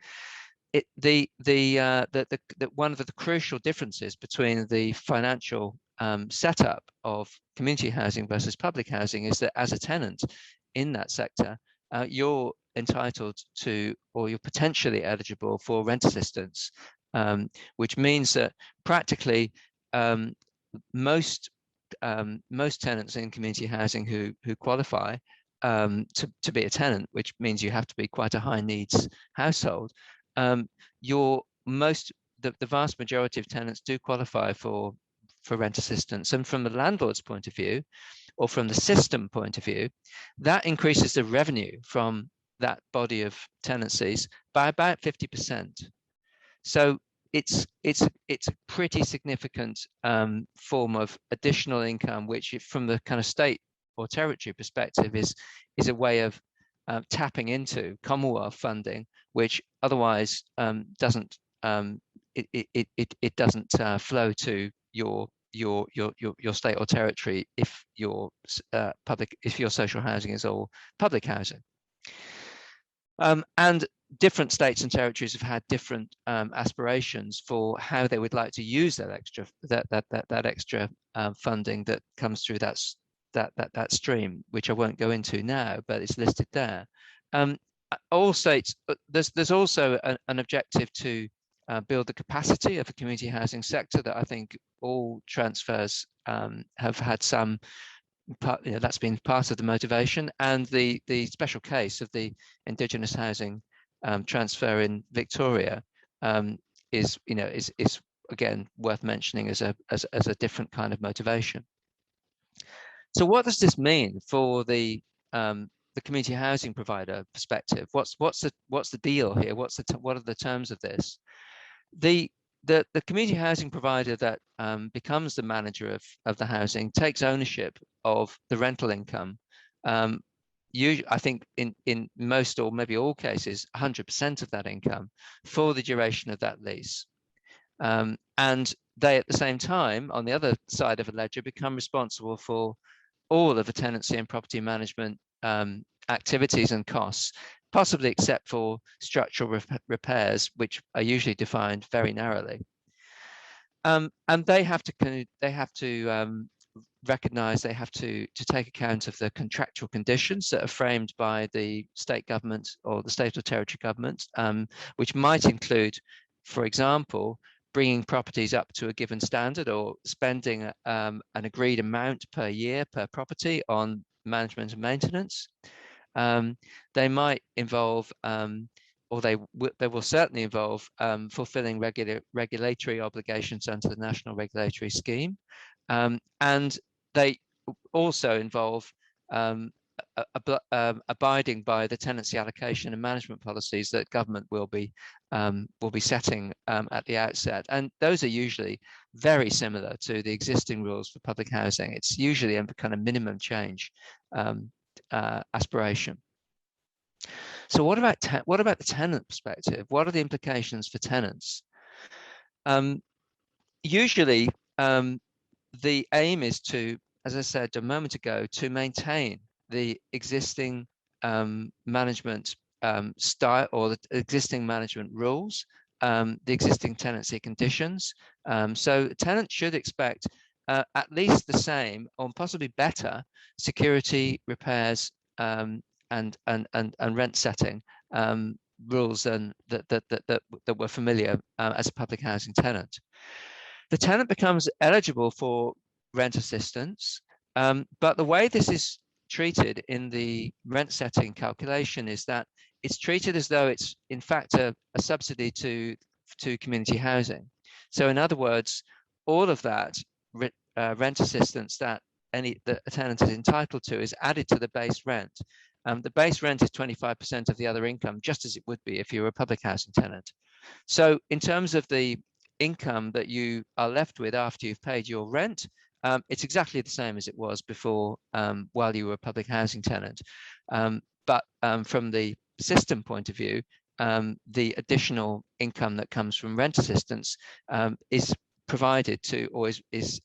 one of the crucial differences between the financial setup of community housing versus public housing is that as a tenant in that sector, you're entitled to, or you're potentially eligible for, rent assistance, which means that practically most tenants in community housing who qualify to be a tenant, which means you have to be quite a high needs household, the vast majority of tenants do qualify for rent assistance. And from the landlord's point of view, or from the system point of view, that increases the revenue from that body of tenancies by about 50%. So it's a pretty significant form of additional income, which from the kind of state or territory perspective is a way of tapping into Commonwealth funding, which otherwise doesn't flow to your your state or territory if your social housing is all public housing. And different states and territories have had different aspirations for how they would like to use that extra funding that comes through that stream, which I won't go into now, but it's listed there. All states, there's also an objective to build the capacity of the community housing sector that I think all transfers have had some part, that's been part of the motivation, and the special case of the Indigenous housing transfer in Victoria is again worth mentioning as a different kind of motivation. So what does this mean for the community housing provider perspective? What's the deal here? What are the terms of this? The community housing provider that becomes the manager of the housing takes ownership of the rental income. I think in most or maybe all cases, 100% of that income for the duration of that lease. And they, at the same time, on the other side of a ledger, become responsible for all of the tenancy and property management activities and costs, possibly except for structural repairs, which are usually defined very narrowly. And they have to recognise, they have to take account of the contractual conditions that are framed by the state government or the state or territory government, which might include, for example, bringing properties up to a given standard or spending an agreed amount per year per property on management and maintenance. They might involve, or they will certainly involve fulfilling regulatory obligations under the National Regulatory Scheme. And they also involve abiding by the tenancy allocation and management policies that government will be setting at the outset. And those are usually very similar to the existing rules for public housing. It's usually a kind of minimum change aspiration. So what about the tenant perspective? What are the implications for tenants? Usually, the aim is to, as I said a moment ago, to maintain the existing management style or the existing management rules, the existing tenancy conditions. So tenants should expect at least the same or possibly better security, repairs, and rent setting rules than that were familiar as a public housing tenant. The tenant becomes eligible for rent assistance, but the way this is treated in the rent setting calculation is that it's treated as though it's in fact a subsidy to community housing. So in other words, all of that rent assistance that a tenant is entitled to is added to the base rent. The base rent is 25% of the other income, just as it would be if you were a public housing tenant. So in terms of the income that you are left with after you've paid your rent, it's exactly the same as it was before while you were a public housing tenant. But from the system point of view, the additional income that comes from rent assistance is provided to, or is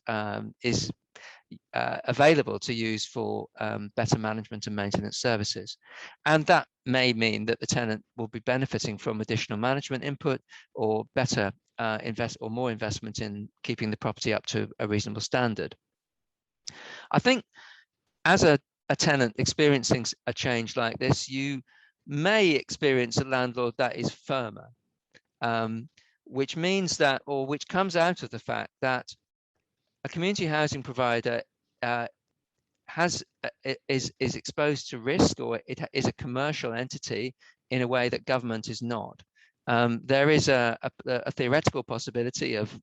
available to use for better management and maintenance services. And that may mean that the tenant will be benefiting from additional management input or better more investment in keeping the property up to a reasonable standard. I think as a tenant experiencing a change like this, you may experience a landlord that is firmer, which means that, or which comes out of the fact that a community housing provider is exposed to risk, or it is a commercial entity in a way that government is not. There is a theoretical possibility of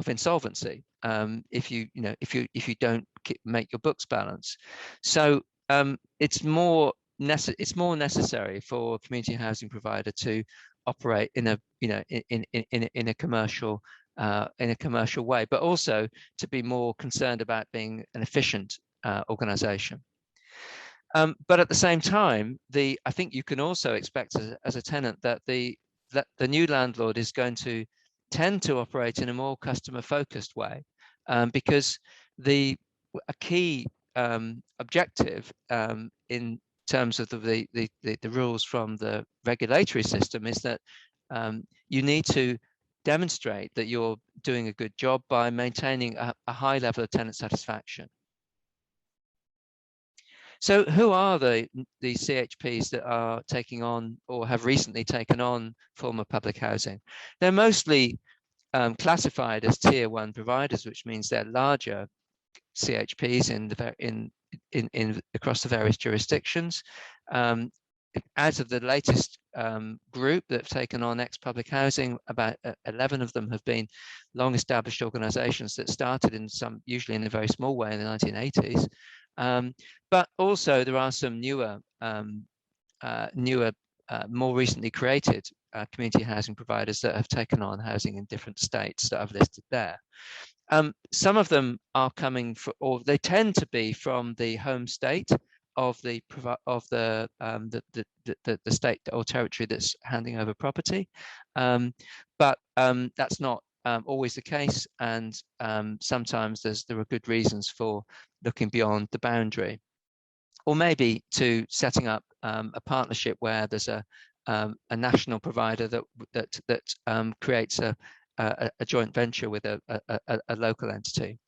insolvency if you don't make your books balance. So it's more necessary for a community housing provider to operate in a commercial way, but also to be more concerned about being an efficient organization. But at the same time, I think you can also expect as a tenant that the new landlord is going to tend to operate in a more customer-focused way. because a key objective in terms of the rules from the regulatory system is that you need to demonstrate that you're doing a good job by maintaining a high level of tenant satisfaction. So who are the CHPs that are taking on or have recently taken on form of public housing? They're mostly classified as tier 1 providers, which means they're larger CHPs across the various jurisdictions. Out of the latest group that have taken on ex-public housing, about 11 of them have been long-established organisations that started usually in a very small way in the 1980s. But also there are some newer, more recently created community housing providers that have taken on housing in different states that I've listed there. Some of them are coming or they tend to be from the home state of the state or territory that's handing over property, but that's not always the case, and sometimes there are good reasons for looking beyond the boundary, or maybe to setting up a partnership where there's a national provider that creates a joint venture with a local entity.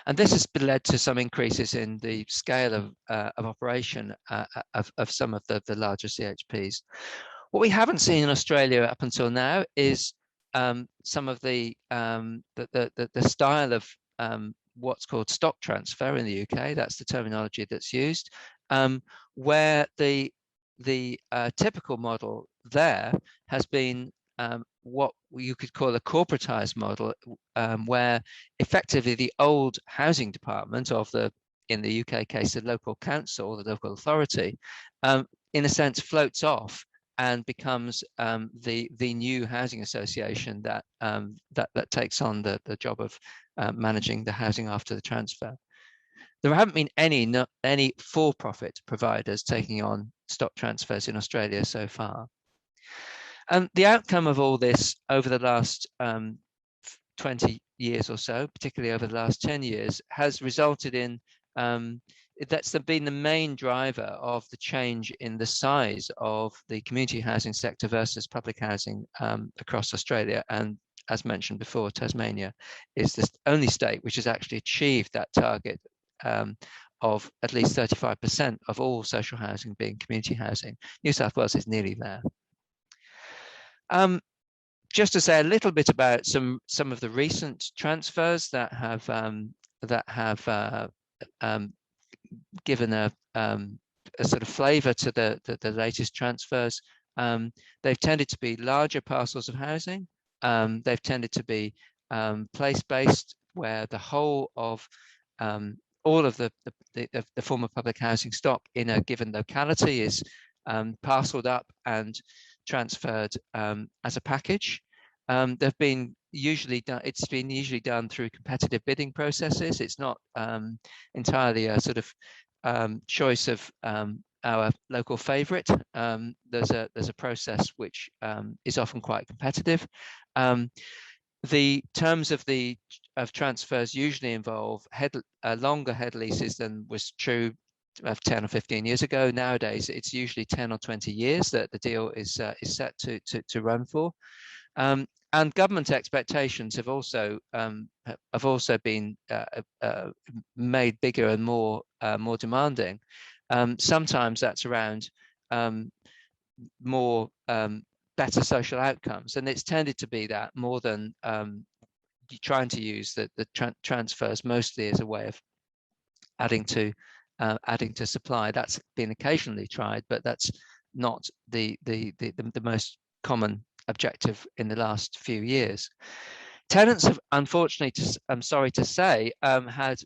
And this has led to some increases in the scale of operation of some of the larger CHPs. What we haven't seen in Australia up until now is some of the style of what's called stock transfer in the UK. That's the terminology that's used, where the typical model there has been what you could call a corporatized model, where effectively the old housing department of in the UK case, the local council or the local authority, in a sense floats off and becomes the new housing association that takes on the job of managing the housing after the transfer. There haven't been any for-profit providers taking on stock transfers in Australia so far. And the outcome of all this over the last 20 years or so, particularly over the last 10 years, has resulted in that's been the main driver of the change in the size of the community housing sector versus public housing across Australia. And as mentioned before, Tasmania is the only state which has actually achieved that target of at least 35% of all social housing being community housing. New South Wales is nearly there. Just to say a little bit about some of the recent transfers that have given a sort of flavour to the latest transfers. They've tended to be larger parcels of housing. They've tended to be place-based, where the whole of all of the former public housing stock in a given locality is parcelled up and transferred as a package. They've been usually done through competitive bidding processes. It's not entirely a sort of choice of our local favourite. There's a process which is often quite competitive. The terms of transfers usually involve longer head leases than was true of 10 or 15 years ago. Nowadays, it's usually 10 or 20 years that the deal is set to run for. And government expectations have also been made bigger and more demanding. Sometimes that's around more better social outcomes, and it's tended to be that more than trying to use the transfers mostly as a way of adding to supply. That's been occasionally tried, but that's not the most common objective in the last few years. Tenants have, unfortunately, I'm sorry to say, had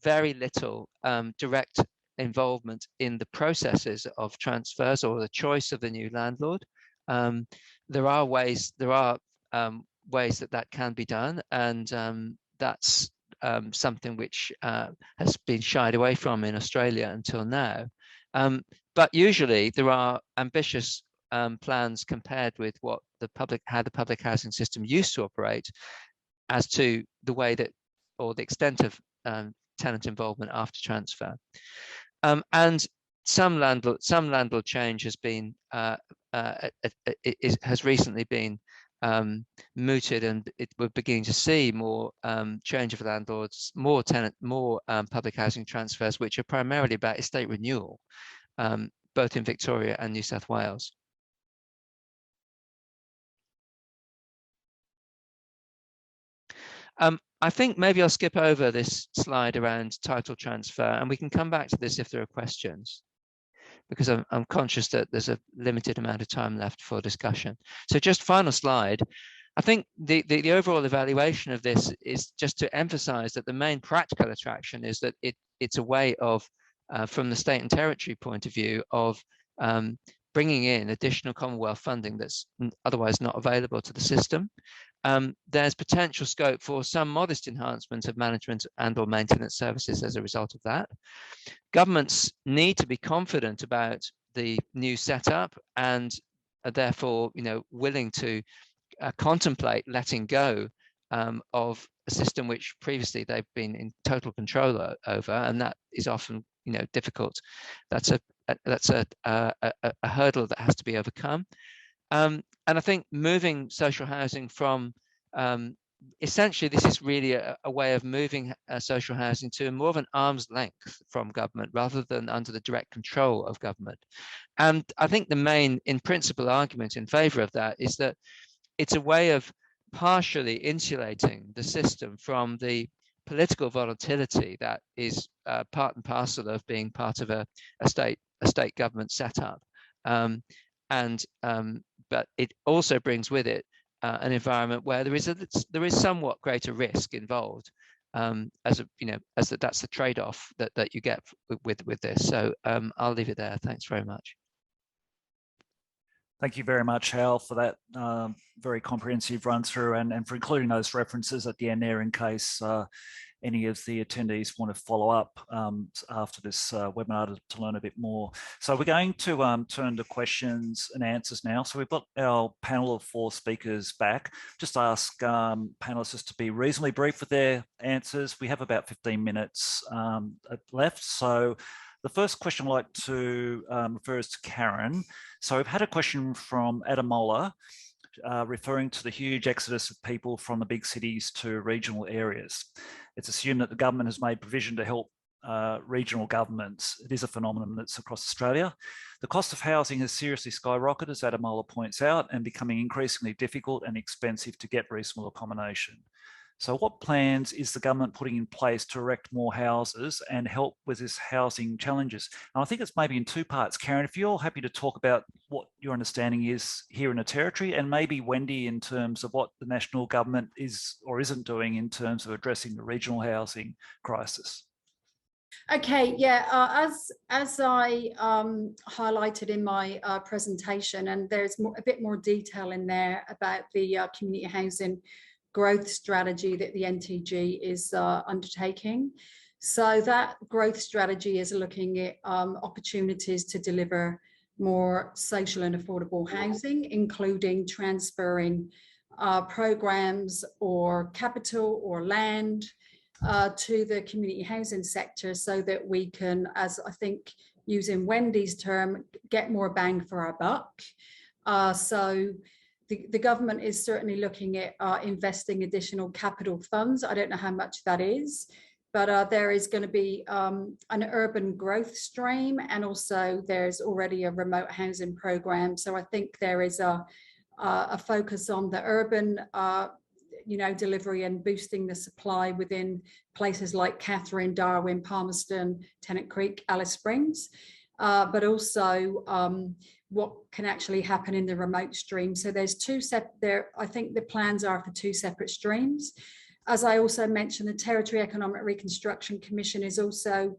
very little direct involvement in the processes of transfers or the choice of the new landlord. There are ways that can be done, and that's something which has been shied away from in Australia until now. But usually there are ambitious plans compared with how the public housing system used to operate, as to the way that or the extent of tenant involvement after transfer. And some landlord change has been has recently been mooted, and we're beginning to see more change of landlords, more public housing transfers, which are primarily about estate renewal, both in Victoria and New South Wales. I think maybe I'll skip over this slide around title transfer, and we can come back to this if there are questions, because I'm conscious that there's a limited amount of time left for discussion. So just final slide. I think the overall evaluation of this is just to emphasize that the main practical attraction is that it's a way of, from the state and territory point of view, of bringing in additional Commonwealth funding that's otherwise not available to the system. There's potential scope for some modest enhancement of management and or maintenance services as a result of that. Governments need to be confident about the new setup and are therefore, willing to contemplate letting go of a system which previously they've been in total control over, and that is often, difficult. That's a hurdle that has to be overcome. And I think moving social housing from, essentially, this is really a way of moving social housing to more of an arm's length from government rather than under the direct control of government. And I think the main, in principle, argument in favour of that is that it's a way of partially insulating the system from the political volatility that is part and parcel of being part of a state government setup. But it also brings with it an environment where there is somewhat greater risk involved, that's the trade-off that you get with this. So I'll leave it there. Thanks very much. Thank you very much, Hal, for that very comprehensive run through and for including those references at the end there in case any of the attendees want to follow up after this webinar to learn a bit more. So we're going to turn to questions and answers now. So we've got our panel of 4 speakers back. Just ask panelists to be reasonably brief with their answers. We have about 15 minutes left. So the first question I'd like to refer is to Karen. So we've had a question from Adamola referring to the huge exodus of people from the big cities to regional areas. It's assumed that the government has made provision to help regional governments. It is a phenomenon that's across Australia. The cost of housing has seriously skyrocketed, as Adamola points out, and becoming increasingly difficult and expensive to get reasonable accommodation. So what plans is the government putting in place to erect more houses and help with this housing challenges? And I think it's maybe in 2 parts. Karen, if you're happy to talk about what your understanding is here in the Territory, and maybe Wendy in terms of what the national government is or isn't doing in terms of addressing the regional housing crisis. Okay, yeah, as I highlighted in my presentation, and there's a bit more detail in there about the community housing growth strategy that the NTG is undertaking. So that growth strategy is looking at opportunities to deliver more social and affordable housing, including transferring programs or capital or land to the community housing sector so that we can, as I think using Wendy's term, get more bang for our buck. So the government is certainly looking at investing additional capital funds. I don't know how much that is, but there is going to be an urban growth stream, and also there's already a remote housing program. So I think there is a focus on the urban delivery and boosting the supply within places like Katherine, Darwin, Palmerston, Tennant Creek, Alice Springs, but also what can actually happen in the remote stream. So there's I think the plans are for 2 separate streams. As I also mentioned, the Territory Economic Reconstruction Commission is also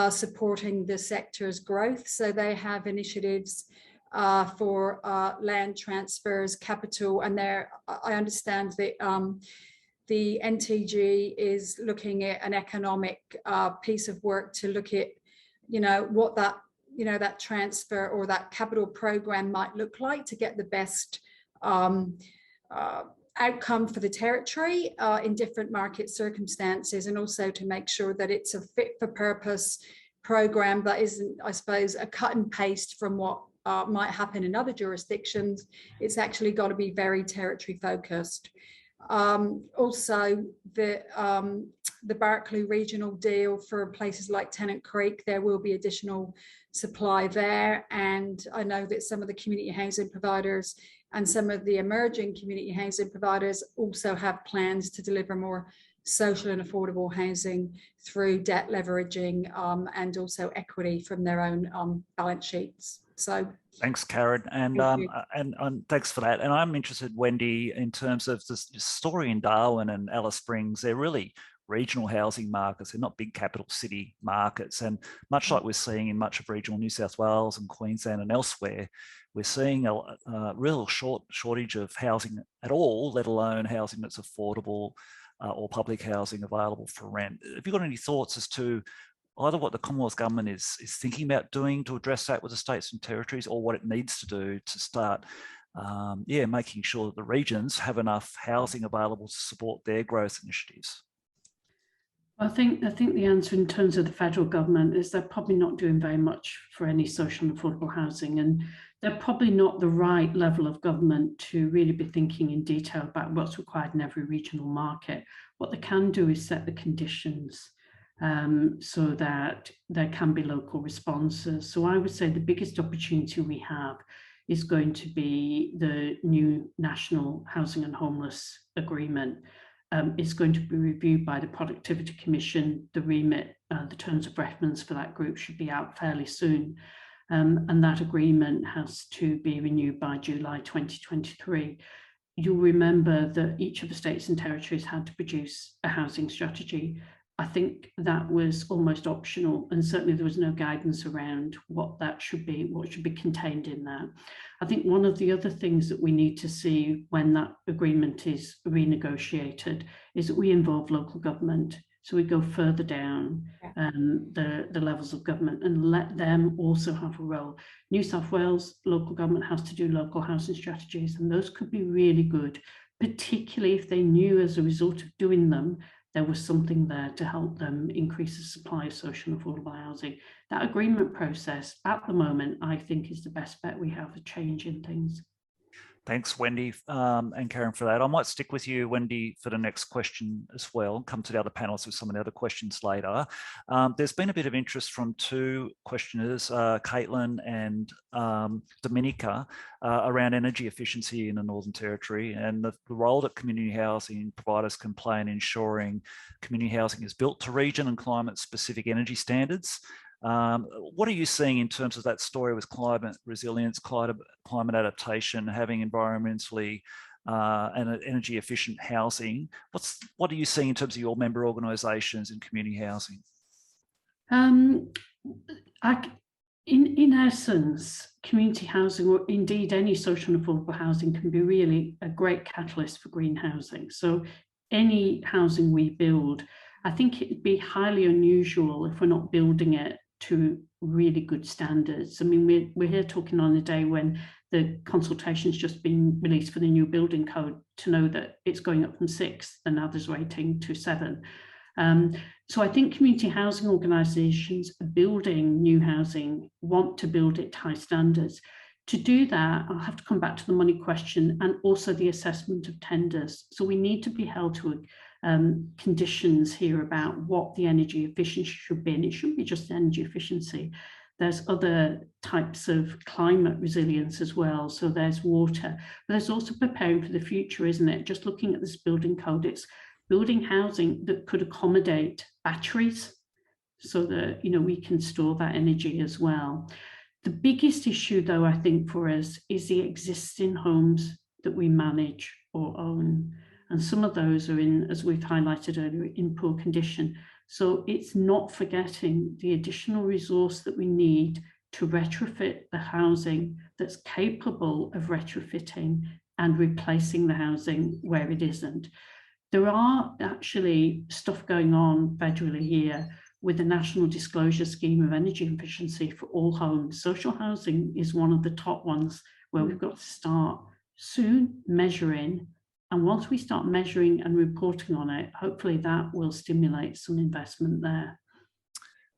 supporting the sector's growth. So they have initiatives for land transfers, capital, and I understand that the NTG is looking at an economic piece of work to look at, what that transfer or that capital program might look like to get the best outcome for the territory in different market circumstances, and also to make sure that it's a fit for purpose program that isn't, I suppose, a cut and paste from what might happen in other jurisdictions. It's actually got to be very territory focused. Also, the Berkeley regional deal for places like Tennant Creek, there will be additional supply there. And I know that some of the community housing providers and some of the emerging community housing providers also have plans to deliver more social and affordable housing through debt leveraging and also equity from their own balance sheets. So thanks, Karen, and thanks for that. And I'm interested, Wendy, in terms of this story in Darwin and Alice Springs. They're really regional housing markets. They're not big capital city markets. And much like we're seeing in much of regional New South Wales and Queensland and elsewhere, we're seeing a real shortage of housing at all, let alone housing that's affordable or public housing available for rent. Have you got any thoughts as to either what the Commonwealth Government is thinking about doing to address that with the states and territories, or what it needs to do to start making sure that the regions have enough housing available to support their growth initiatives? I think the answer in terms of the federal government is they're probably not doing very much for any social and affordable housing, and they're probably not the right level of government to really be thinking in detail about what's required in every regional market. What they can do is set the conditions so that there can be local responses. So I would say the biggest opportunity we have is going to be the new National Housing and Homeless Agreement. It's going to be reviewed by the Productivity Commission. The remit, the terms of reference for that group should be out fairly soon. And that agreement has to be renewed by July 2023. You'll remember that each of the states and territories had to produce a housing strategy. I think that was almost optional, and certainly there was no guidance around what that should be, what should be contained in that. I think one of the other things that we need to see when that agreement is renegotiated is that we involve local government. So we go further down the levels of government and let them also have a role. New South Wales local government has to do local housing strategies, and those could be really good, particularly if they knew as a result of doing them there was something there to help them increase the supply of social and affordable housing. That agreement process at the moment, I think, is the best bet we have of changing things. Thanks, Wendy and Karen, for that. I might stick with you, Wendy, for the next question as well. Come to the other panelists with some of the other questions later. There's been a bit of interest from two questioners, Caitlin and Dominica, around energy efficiency in the Northern Territory and the role that community housing providers can play in ensuring community housing is built to region and climate-specific energy standards. What are you seeing in terms of that story with climate resilience, climate adaptation, having environmentally and energy efficient housing? What are you seeing in terms of your member organisations in community housing? In essence, community housing, or indeed any social and affordable housing, can be really a great catalyst for green housing. So any housing we build, I think it'd be highly unusual if we're not building it to really good standards. I mean, we're here talking on a day when the consultation's just been released for the new building code to know that it's going up from 6, and now there's rating to 7. So I think community housing organisations building new housing want to build it to high standards. To do that, I'll have to come back to the money question and also the assessment of tenders. So we need to be held to conditions here about what the energy efficiency should be, and it shouldn't be just energy efficiency. There's other types of climate resilience as well. So there's water, but there's also preparing for the future, isn't it? Just looking at this building code, it's building housing that could accommodate batteries so that, you know, we can store that energy as well. The biggest issue, though, I think for us is the existing homes that we manage or own. And some of those are in, as we've highlighted earlier, in poor condition. So it's not forgetting the additional resource that we need to retrofit the housing that's capable of retrofitting and replacing the housing where it isn't. There are actually stuff going on federally here with the National Disclosure Scheme of Energy Efficiency for all homes. Social housing is one of the top ones where we've got to start soon measuring And once we start measuring and reporting on it, hopefully that will stimulate some investment there.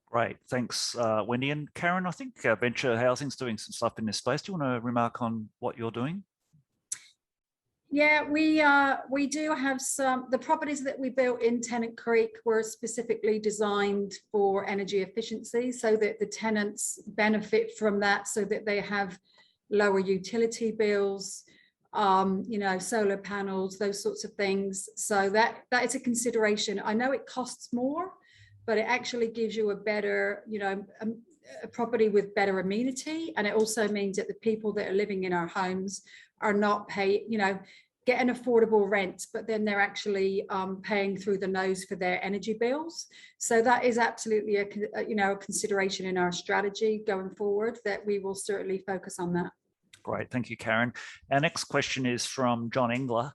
Great, thanks, Wendy. And Karen, I think Venture Housing's doing some stuff in this space. Do you want to remark on what you're doing? Yeah, we do have some. The properties that we built in Tennant Creek were specifically designed for energy efficiency, so that the tenants benefit from that, so that they have lower utility bills, you know, solar panels, those sorts of things. So that is a consideration. I know it costs more, but it actually gives you a better, you know, a property with better amenity, and it also means that the people that are living in our homes are not get an affordable rent, but then they're actually paying through the nose for their energy bills. So that is absolutely a consideration in our strategy going forward, that we will certainly focus on that. Great, thank you, Karen. Our next question is from John Engler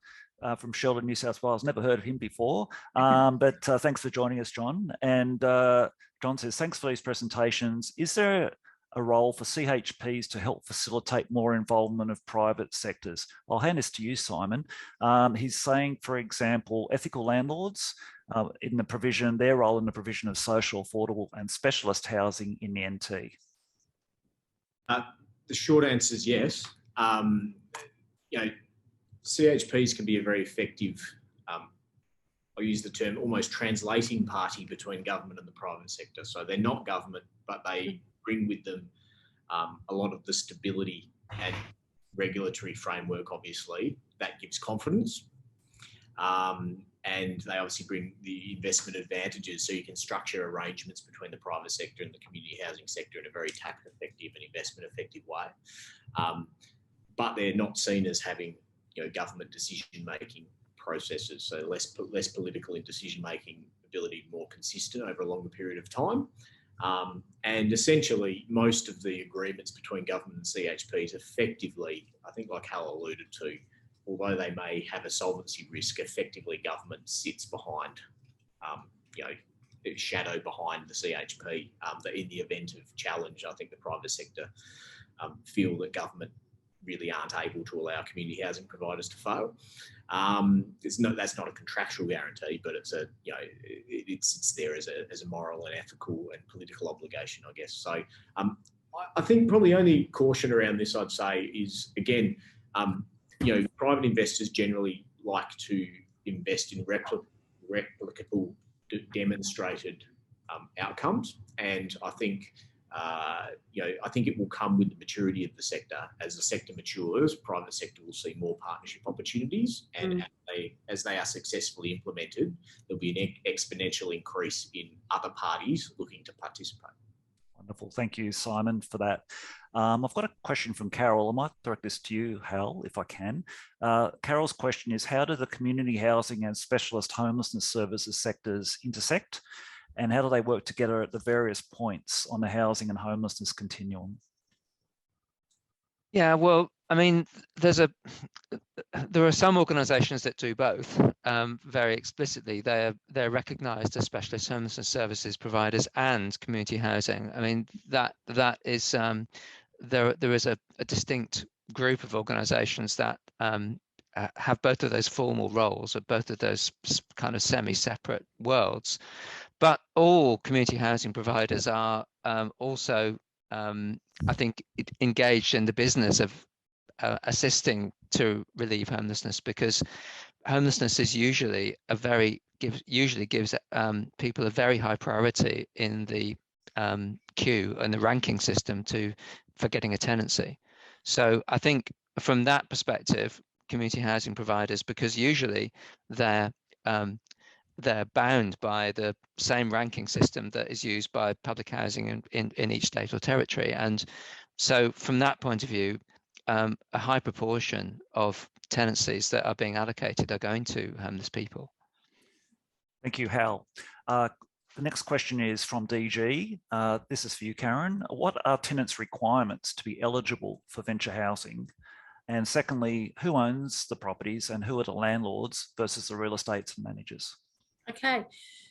from Shelton, New South Wales. Never heard of him before, but thanks for joining us, John. And John says, thanks for these presentations. Is there a role for CHPs to help facilitate more involvement of private sectors? I'll hand this to you, Simon. He's saying, for example, ethical landlords in the provision, their role in the provision of social, affordable and specialist housing in the NT. The short answer is yes. CHPs can be a very effective, I'll use the term, almost translating party between government and the private sector. So they're not government, but they bring with them a lot of the stability and regulatory framework, obviously, that gives confidence. And they obviously bring the investment advantages, so you can structure arrangements between the private sector and the community housing sector in a very tax effective and investment effective way. But they're not seen as having, you know, government decision-making processes, so less political in decision-making ability, more consistent over a longer period of time. And essentially, most of the agreements between government and CHPs effectively, I think like Hal alluded to, although they may have a solvency risk, effectively government sits behind, shadow behind the CHP. That in the event of challenge, I think the private sector feel that government really aren't able to allow community housing providers to fail. That's not a contractual guarantee, but it's it's there as a moral and ethical and political obligation, I guess. So I think probably the only caution around this I'd say is, again, private investors generally like to invest in replicable, demonstrated outcomes, and I think it will come with the maturity of the sector. As the sector matures, private sector will see more partnership opportunities, and as they are successfully implemented, there'll be an exponential increase in other parties looking to participate. Wonderful. Thank you, Simon, for that. I've got a question from Carol. I might direct this to you, Hal, if I can. Carol's question is, how do the community housing and specialist homelessness services sectors intersect? And how do they work together at the various points on the housing and homelessness continuum? Yeah, well, I mean, there are some organisations that do both very explicitly. They're recognised as specialist homelessness services providers and community housing. I mean, that is there is a distinct group of organisations that have both of those formal roles, or both of those kind of semi-separate worlds. But all community housing providers are also, I think, engaged in the business of assisting to relieve homelessness, because homelessness is usually gives people a very high priority in the queue and the ranking system for getting a tenancy. So I think from that perspective, community housing providers, because usually they're bound by the same ranking system that is used by public housing in each state or territory. And so from that point of view, a high proportion of tenancies that are being allocated are going to homeless people. Thank you, Hal. The next question is from DG. This is for you, Karen. What are tenants' requirements to be eligible for venture housing? And secondly, who owns the properties and who are the landlords versus the real estate managers? Okay,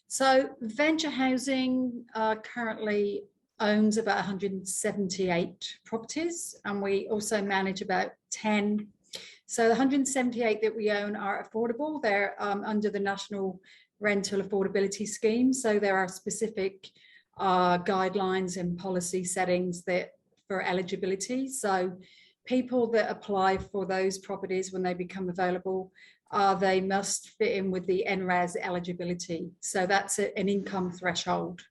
so venture housing currently owns about 178 properties, and we also manage about 10 So the 178 that we own are affordable. They're under the National Rental Affordability Scheme. So there are specific guidelines and policy settings that for eligibility. So people that apply for those properties when they become available, they must fit in with the NRES eligibility. So that's an income threshold.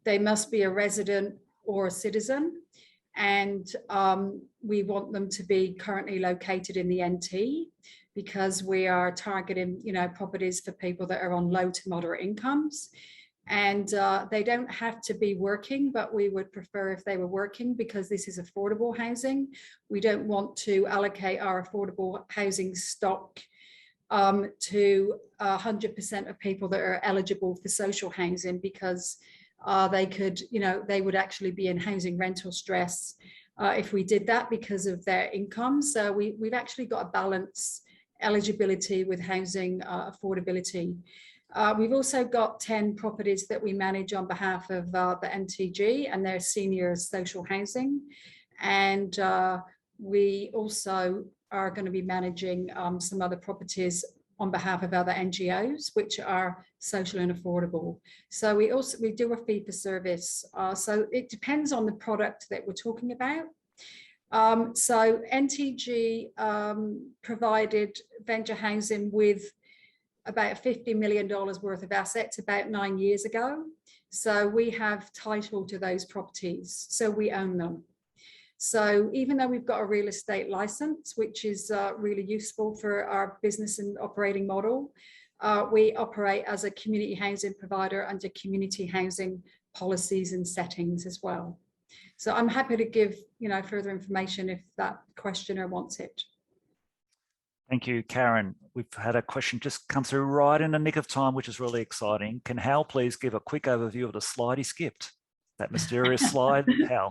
They must be a resident or a citizen, and we want them to be currently located in the NT, because we are targeting, properties for people that are on low to moderate incomes. And they don't have to be working, but we would prefer if they were working, because this is affordable housing. We don't want to allocate our affordable housing stock to 100% of people that are eligible for social housing, because they could, they would actually be in housing rental stress if we did that because of their income. So we've actually got to balance eligibility with housing affordability. We've also got 10 properties that we manage on behalf of the NTG, and they're senior social housing. And we also are going to be managing some other properties on behalf of other NGOs, which are social and affordable. So we do a fee for service. So it depends on the product that we're talking about. So NTG provided venture housing with about $50 million worth of assets about 9 years ago. So we have title to those properties, so we own them. So even though we've got a real estate license, which is really useful for our business and operating model, we operate as a community housing provider under community housing policies and settings as well. So I'm happy to give further information if that questioner wants it. Thank you, Karen. We've had a question just come through right in the nick of time, which is really exciting. Can Hal please give a quick overview of the slide he skipped? That mysterious slide, Hal.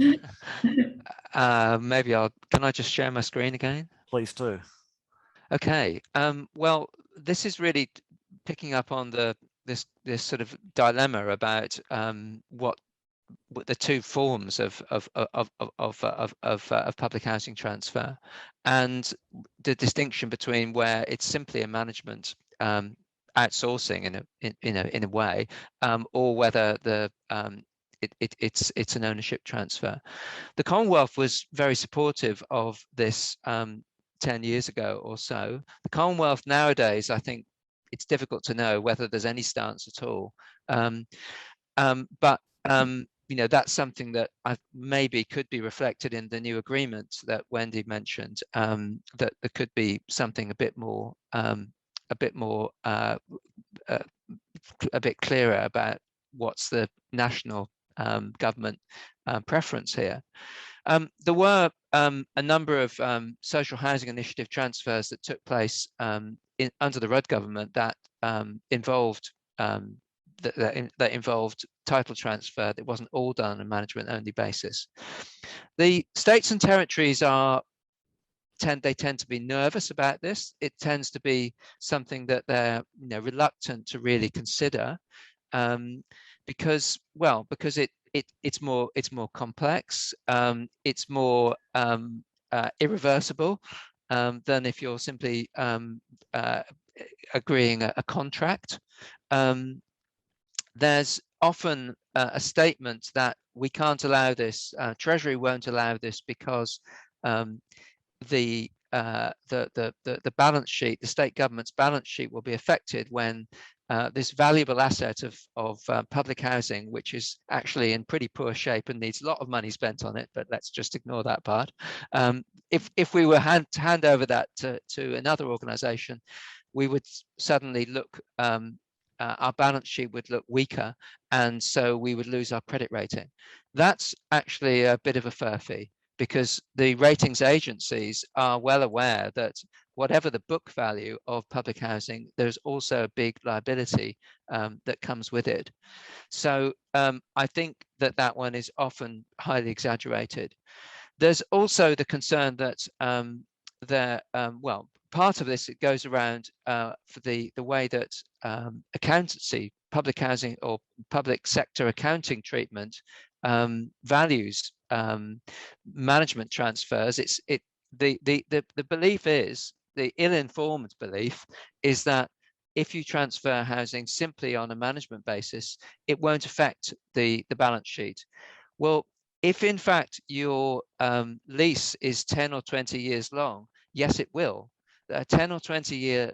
Maybe can I just share my screen again? Please do. Okay. Well, this is really picking up on this sort of dilemma about what the two forms of public housing transfer, and the distinction between where it's simply a management outsourcing in a way, or whether it's an ownership transfer. The Commonwealth was very supportive of this 10 years ago or so. The Commonwealth nowadays, I think it's difficult to know whether there's any stance at all. But that's something that maybe could be reflected in the new agreement that Wendy mentioned, that there could be something a bit clearer about what's the national government preference here. There were a number of social housing initiative transfers that took place under the Rudd government that involved that involved title transfer. That wasn't all done on a management only basis. The states and territories tend to be nervous about this. It tends to be something that they're reluctant to really consider, because it's more complex, it's more irreversible than if you're simply agreeing a contract. There's often a statement that we can't allow this, Treasury won't allow this because the balance sheet, the state government's balance sheet, will be affected when this valuable asset of public housing, which is actually in pretty poor shape and needs a lot of money spent on it, but let's just ignore that part. If we were to hand over that to another organisation, we would suddenly look, our balance sheet would look weaker, and so we would lose our credit rating. That's actually a bit of a furphy, because the ratings agencies are well aware that whatever the book value of public housing, there's also a big liability that comes with it. So I think that one is often highly exaggerated. There's also the concern that part of this, it goes around for the way that accountancy, public housing or public sector accounting treatment values management transfers. The belief is the ill-informed belief is that if you transfer housing simply on a management basis, it won't affect the balance sheet. Well, if in fact your lease is 10 or 20 years long, yes, it will. A 10 or 20 year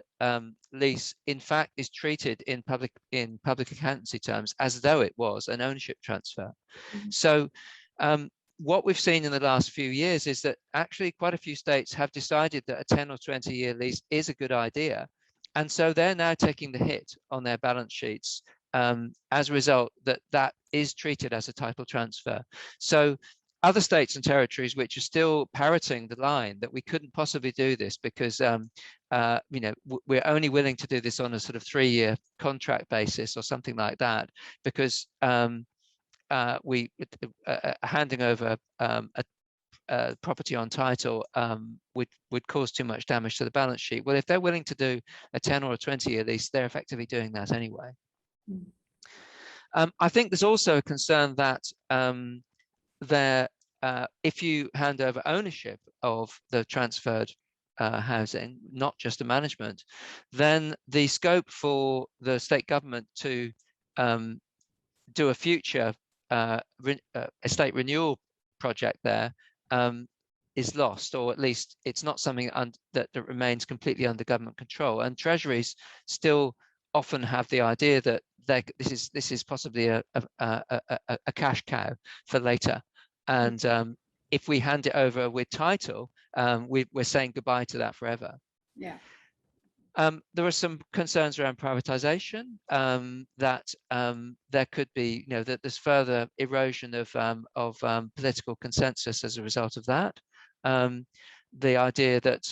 lease, in fact, is treated in public accountancy terms as though it was an ownership transfer. Mhm. So what we've seen in the last few years is that actually quite a few states have decided that a 10 or 20 year lease is a good idea. And so they're now taking the hit on their balance sheets as a result that is treated as a title transfer. So other states and territories which are still parroting the line that we couldn't possibly do this because we're only willing to do this on a sort of 3-year contract basis or something like that, because handing over a property on title would cause too much damage to the balance sheet. Well, if they're willing to do a 10 or a 20-year lease, they're effectively doing that anyway. I think there's also a concern that if you hand over ownership of the transferred housing, not just the management, then the scope for the state government to do a future estate renewal project there is lost, or at least it's not something that remains completely under government control. And treasuries still often have the idea that this is possibly a cash cow for later. And if we hand it over with title, we're saying goodbye to that forever. Yeah. There are some concerns around privatization, that there could be, that there's further erosion of political consensus as a result of that. The idea that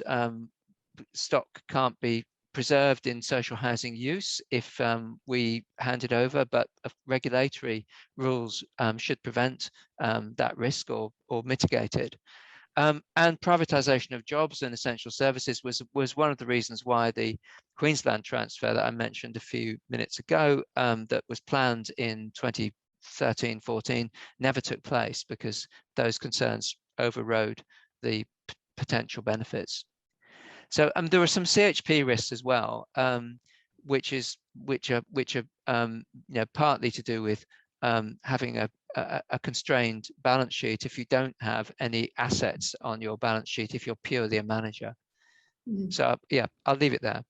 stock can't be preserved in social housing use if we hand it over, but regulatory rules should prevent that risk or mitigate it. And privatisation of jobs and essential services was one of the reasons why the Queensland transfer that I mentioned a few minutes ago, that was planned in 2013-14, never took place because those concerns overrode the potential benefits. So there are some CHP risks as well, which are partly to do with having a constrained balance sheet if you don't have any assets on your balance sheet, if you're purely a manager. So yeah, I'll leave it there.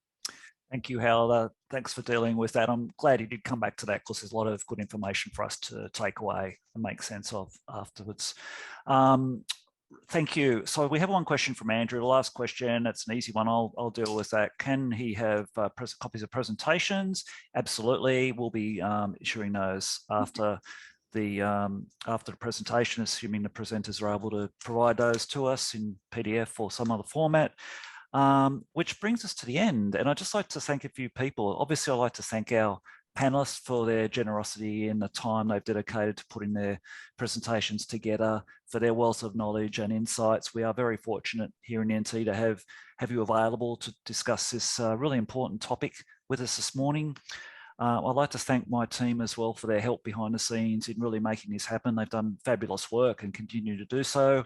Thank you, Hal. Thanks for dealing with that. I'm glad you did come back to that because there's a lot of good information for us to take away and make sense of afterwards. Thank you. So we have one question from Andrew. The last question, it's an easy one. I'll deal with that. Can he have copies of presentations? Absolutely. We'll be issuing those after the presentation, assuming the presenters are able to provide those to us in PDF or some other format. Which brings us to the end. And I'd just like to thank a few people. Obviously, I'd like to thank our panelists for their generosity and the time they've dedicated to putting their presentations together, for their wealth of knowledge and insights. We are very fortunate here in NT to have you available to discuss this really important topic with us this morning. I'd like to thank my team as well for their help behind the scenes in really making this happen. They've done fabulous work and continue to do so.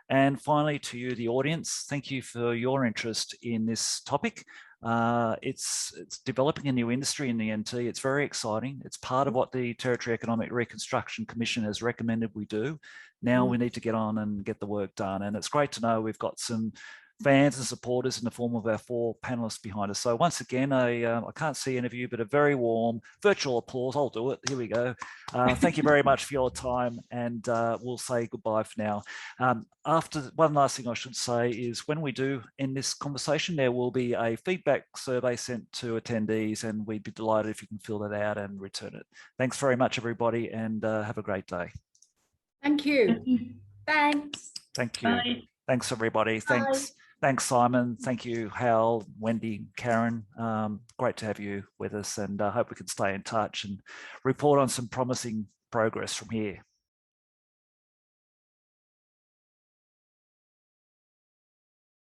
And finally, to you, the audience, thank you for your interest in this topic. It's developing a new industry in the NT. It's very exciting. It's part of what the Territory Economic Reconstruction Commission has recommended we do. Now we need to get on and get the work done. And it's great to know we've got some fans and supporters in the form of our 4 panelists behind us. So once again, I can't see any of you, but a very warm virtual applause. I'll do it. Here we go. Thank you very much for your time, and we'll say goodbye for now. After, one last thing I should say is when we do end this conversation, there will be a feedback survey sent to attendees, and we'd be delighted if you can fill that out and return it. Thanks very much, everybody, and have a great day. Thank you. Thanks. Thank you. Bye. Thanks, everybody. Bye. Thanks, Simon. Thank you, Hal, Wendy, Karen. Great to have you with us, and I hope we can stay in touch and report on some promising progress from here.